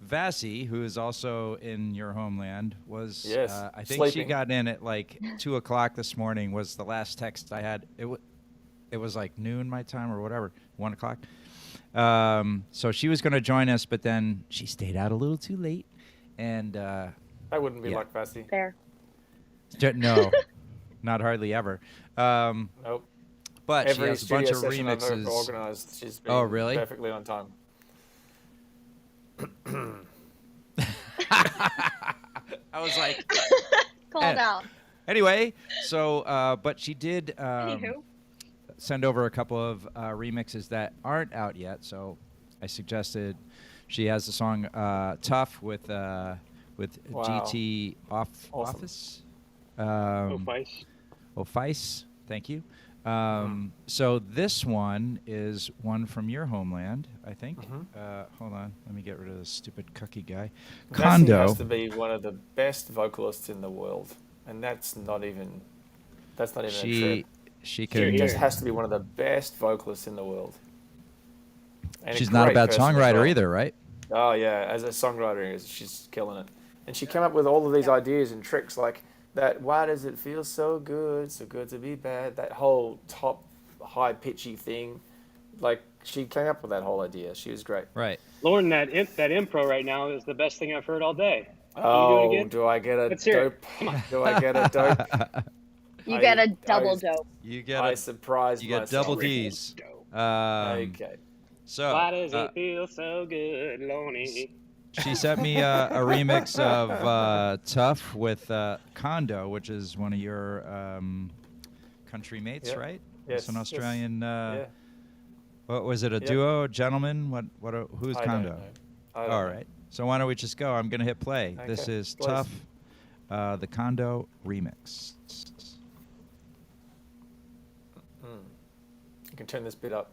Vassie, who is also in your homeland, was. Yes, I think she sleeping. got in at like 2:00 this morning. Was the last text I had. It was like noon my time or whatever, 1:00. So she was going to join us, but then she stayed out a little too late, and That wouldn't be Yeah. like Vassie. Fair. no, not hardly ever. Nope. But she Every has a bunch studio of session I've ever remixes. organised, she's been Oh, really? perfectly on time. I was like, Called Eh. out. anyway. So, but she did Anywho. send over a couple of remixes that aren't out yet. So, I suggested she has the song "Tough" with Wow. GT Awesome. Office. Oh, Vice. Ofice, thank you. So this one is one from your homeland, I think. Hold on, let me get rid of this stupid cookie guy. Vassie Kondo. has to be one of the best vocalists in the world, and that's not even a She trip. she Here, can. She here. just has to be one of the best vocalists in the world. And She's not a great bad person as songwriter well. either, right? Oh yeah, as a songwriter, she's killing it. And she came up with all of these ideas and tricks like that. Why does it feel so good to be bad? That whole top, high pitchy thing. Like she came up with that whole idea. She was great. Right. Lauren, that impro right now is the best thing I've heard all day. Can you do it Oh, again? do I get a Let's hear it. dope? Do I get a dope? You get a I double was- dope. You get I a, surprised you get myself. double D's. Okay. So Why does it feel so good, Lonnie? she sent me a remix of "Tough" with Kondo, which is one of your country mates, Yep. right? Yes, It's an yes. Australian. Yeah. What was it? A Yep. duo, gentleman? Who's I don't Kondo? know. I don't All know. right. So why don't we just go? I'm gonna hit play. This Okay, is please. Tough, the Kondo remix. You can turn this bit up.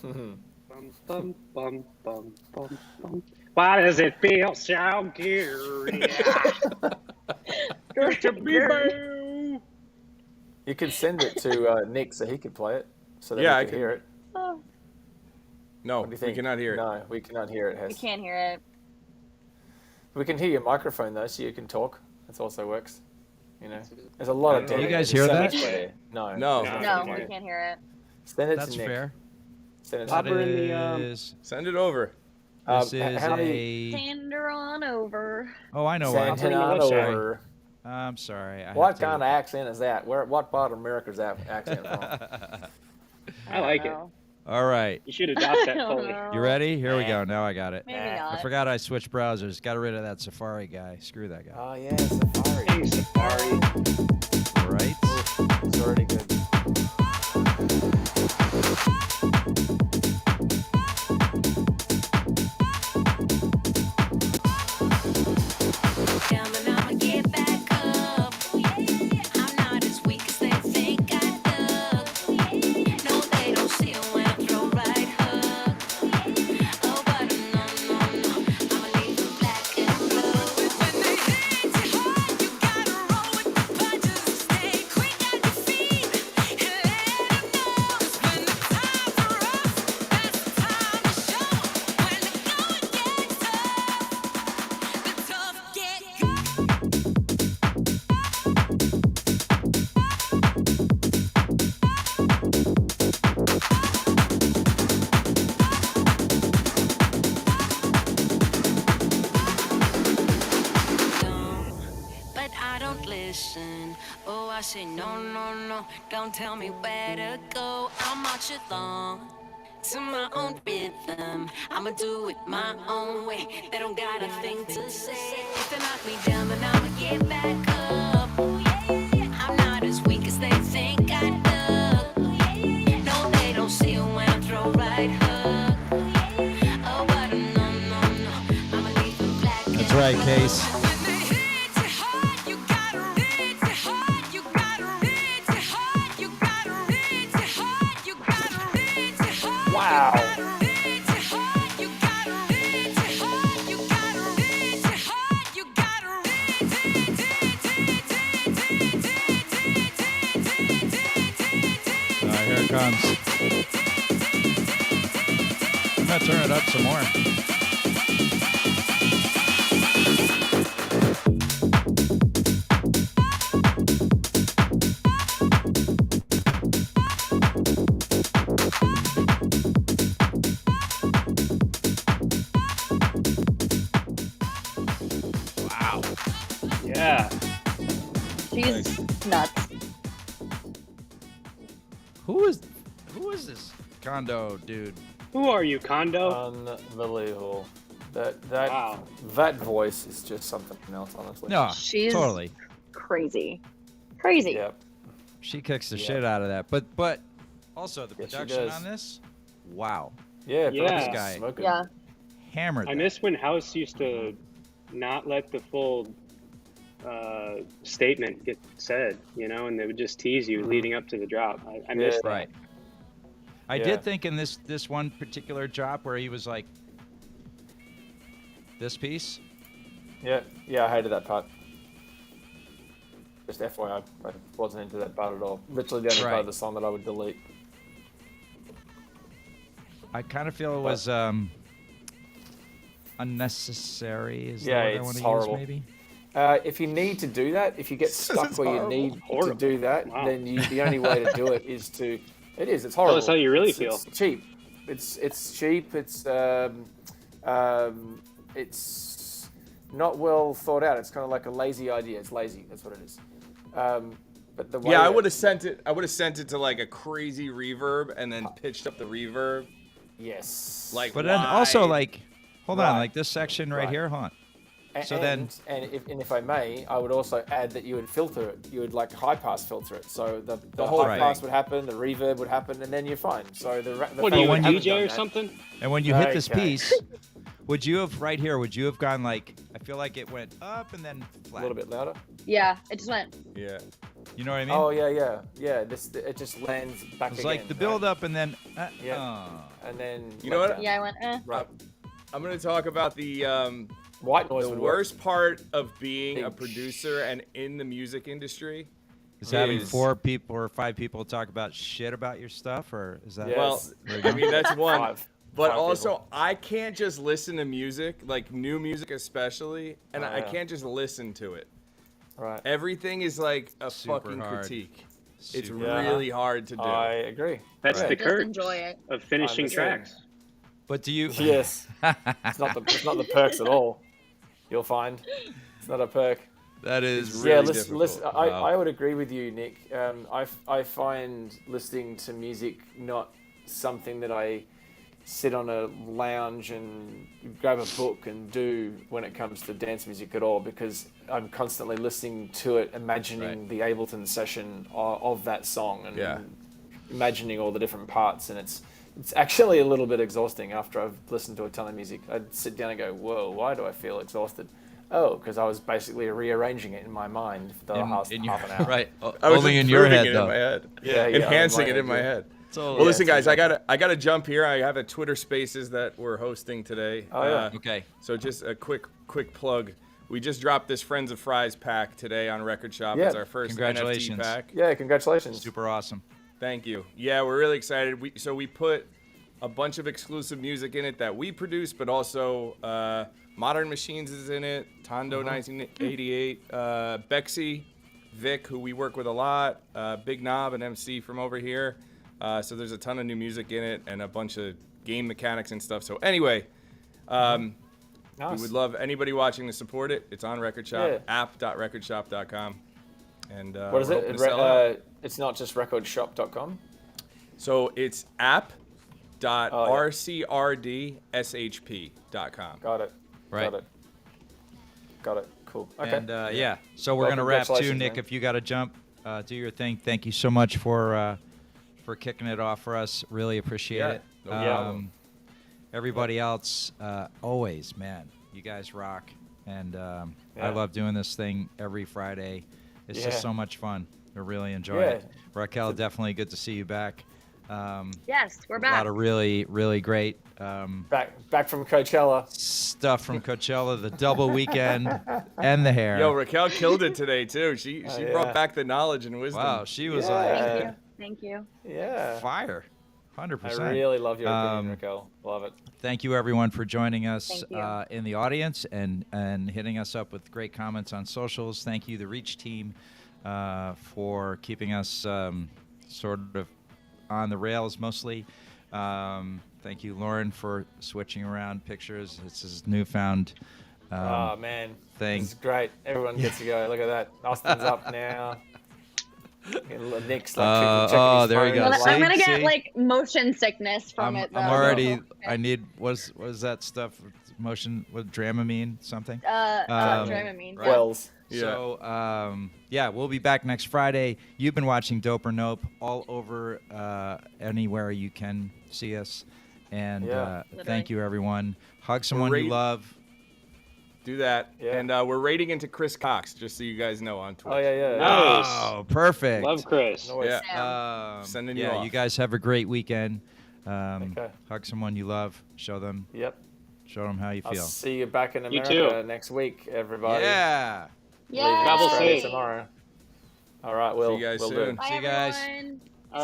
Bum, bum, bum, bum, bum, bum. Why does it feel so good? Good to be boo. You could send it to Nick so he could play it, so that Yeah, we I could can- hear it. Oh, No, What do you we think? cannot hear it. No, we cannot hear it. we Hess. can't hear it. We can hear your microphone though, so you can talk. That also works. There's a lot of. Do you guys dedicated hear that? sound there. No. No. there's No, nothing we there. can't hear it. Send it That's to Nick. fair. Send it to Pop Nick. her in the, Is Send it over. this is how do a Send her her on over. Oh, I know why. Send Send her her on on over. over. I'm sorry. What kind of accent is that? What part of America is that accent from? I like it. know. All right. You should adopt that I don't fully. know. You ready? Here we go. Now I got it. Maybe Nah. not. I forgot I switched browsers. Got rid of that Safari guy. Screw that guy. Oh yeah, Safari. Hey, Safari. All right. It's already good. Down and I'ma get back up. I'm not as weak as they think I do. No, they don't see it when I throw right hook. Oh, but no, I'ma leave them black and blue. When they hit you hard, you gotta roll with the punches and stay quick on your feet and let 'em know. 'Cause when the times are rough, that's the time to show. When the going gets tough, the tough get good. But I don't listen. Oh, I say no, no, no. Don't tell me where to go. I'll march along to my own rhythm. I'ma do it my own way. They don't got a thing to say. If they knock me down, then I'ma get back up. I'm not as weak as they think I do. No, they don't see it when I throw right hook. Oh, but no, I'ma leave them black. That's right, Case. When they hit you hard, you gotta hit you hard. You gotta hit you hard. You gotta hit you hard. You gotta hit you hard. Wow. You gotta hit you hard. You gotta hit you hard. You gotta hit you hard. You gotta All right, here it comes. I'm gonna turn it up some more. Yeah. She's nuts. Who is this Kondo dude? Who are you, Kondo? Unbelievable. That Wow. that voice is just something else, honestly. No, She's totally. crazy. Crazy. Yep. She kicks the Yeah. shit out of that. But also the Yes, she production does. on this, wow, Yeah. Yeah. This guy. Smoking. Yeah. hammered. I that. miss when House used to not let the full statement get said, you know, and they would just tease you leading up to the drop. I miss that. Right. I Yeah. did think in this one particular drop where he was like, this piece. Yeah. I hated that part. Just FYI, I wasn't into that part at all. Literally the only part Right. of the song that I would delete. I kind of feel it was unnecessary. Is Yeah, the word I it's want to horrible. use? Maybe. If you need to do that, if you get stuck It's where you horrible. need Horrible. to do that, Wow. then the only way to do it is to. It's horrible. that's how you really It's feel. cheap. It's cheap. It's not well thought out. It's kind of like a lazy idea. It's lazy. That's what it is. But the way Yeah, I that- would have sent it. I would have sent it to like a crazy reverb and then pitched up the reverb. Yes. Like, But then also why? like, hold on, Right. like this section right Right. here, hold on. So and, then- if I may, I would also add that you would filter it. You would like high pass filter it. So the whole high thing. pass would happen, the reverb would happen, and then you're fine. So the What are you, a when haven't DJ done or that- something? And when you hit this Okay. piece, would you have right here? Would you have gone like? I feel like it went up and then A flat. little bit louder. Yeah, it just went. Yeah. You know what I mean? Oh yeah. It just lands back It's again. like the build up and then. Yeah. And then You know let what? down. Yeah, I went. Right. I'm gonna talk about the White noise the would work. worst part of being a Big producer and in the music industry. Is having is- 4 people or 5 people talk about shit about your stuff, or is that? Yes. Well, There you go. I mean that's one. Five. But Five also, people. I can't just listen to music, like new music especially, and Oh, I yeah. can't just listen to it. Right. Everything is like a Super fucking hard. critique. It's Super hard. really hard to do. I agree. That's Right. the Just curse enjoy it. of finishing I'm the same. tracks. But do you? Yes. It's not the perks at all. You'll find it's not a perk. That is Yeah, really listen, difficult. I would agree with you, Nick. I find listening to music not something that I sit on a lounge and grab a book and do when it comes to dance music at all, because I'm constantly listening to it, imagining the Ableton session of that song and imagining all the different parts, and it's actually a little bit exhausting after I've listened to a ton of music. I'd sit down and go, whoa, why do I feel exhausted? Oh, because I was basically rearranging it in my mind for the half an hour. Right. I was Only in your improving head, it though. in my head. Yeah, Enhancing it in my head. Totally. Well, listen, guys, I gotta jump here. I have a Twitter Spaces that we're hosting today. Oh, yeah. Okay. So just a quick plug. We just dropped this Friends of Fries pack today on Record Shop. Yeah. It's our first NFT Congratulations. pack. Yeah, congratulations. Super awesome. Thank you. Yeah, we're really excited. We put a bunch of exclusive music in it that we produce, but also Modern Machines is in it, Tondo 1988, Bexy, Vic, who we work with a lot, Big Knob, an MC from over here. So there's a ton of new music in it and a bunch of game mechanics and stuff. So anyway, Nice. we would love anybody watching to support it. It's on Record Shop, Yeah. app.recordshop.com. And What is we're it? hoping to sell out. It's not just recordshop.com. So it's app.rcrdshp.com. Got it. Right. Got it. Cool. Okay. And yeah, so we're Well, gonna wrap too, congratulations, Nick. man. If you got to jump, do your thing. Thank you so much for kicking it off for us. Really appreciate Yeah, it. no problem. Everybody else, always, man, you guys rock, and I Yeah. love doing this thing every Friday. It's Yeah. just so much fun. I really enjoy Yeah. it. Raquel, definitely good to see you back. Yes, we're A back. lot of really, really great Back from Coachella. stuff from Coachella, the double weekend, and the hair. Yo, Raquel killed it today too. She yeah. brought back the knowledge and wisdom. Wow, she was Yeah. Thank you. Yeah. like fire, 100%. I really love your opinion, Raquel. Love it. Thank you, everyone, for joining us Thank you. in the audience and hitting us up with great comments on socials. Thank you, the Reach team, for keeping us sort of on the rails mostly. Thank you, Lauren, for switching around pictures. It's his newfound Oh man, thing. This is great. Everyone gets to go. Look at that. Austin's up now. Nick's like checking his there you phone. go. I'm gonna See? get like motion sickness from it. Though. I'm already. I need. Was that stuff? Motion with Dramamine something? Dramamine. right. Wells. Yeah. So, yeah, we'll be back next Friday. You've been watching Dope or Nope all over anywhere you can see us. And Yeah. thank you, everyone. Hug someone you rate- love. Do that. Yeah. And we're rating into Chris Cox, just so you guys know on Twitch. Oh yeah. Nice. Oh, perfect. Love Chris. Nice. Yeah. Sending you yeah, off. you guys have a great weekend. Okay. Hug someone you love. Show them how you I'll feel. see you back in You America too. next week, everybody. Yeah. Leaving Yeah. Travel Australia safe. tomorrow. All right, Will. See you guys Will soon. do. Bye, See you guys. everyone.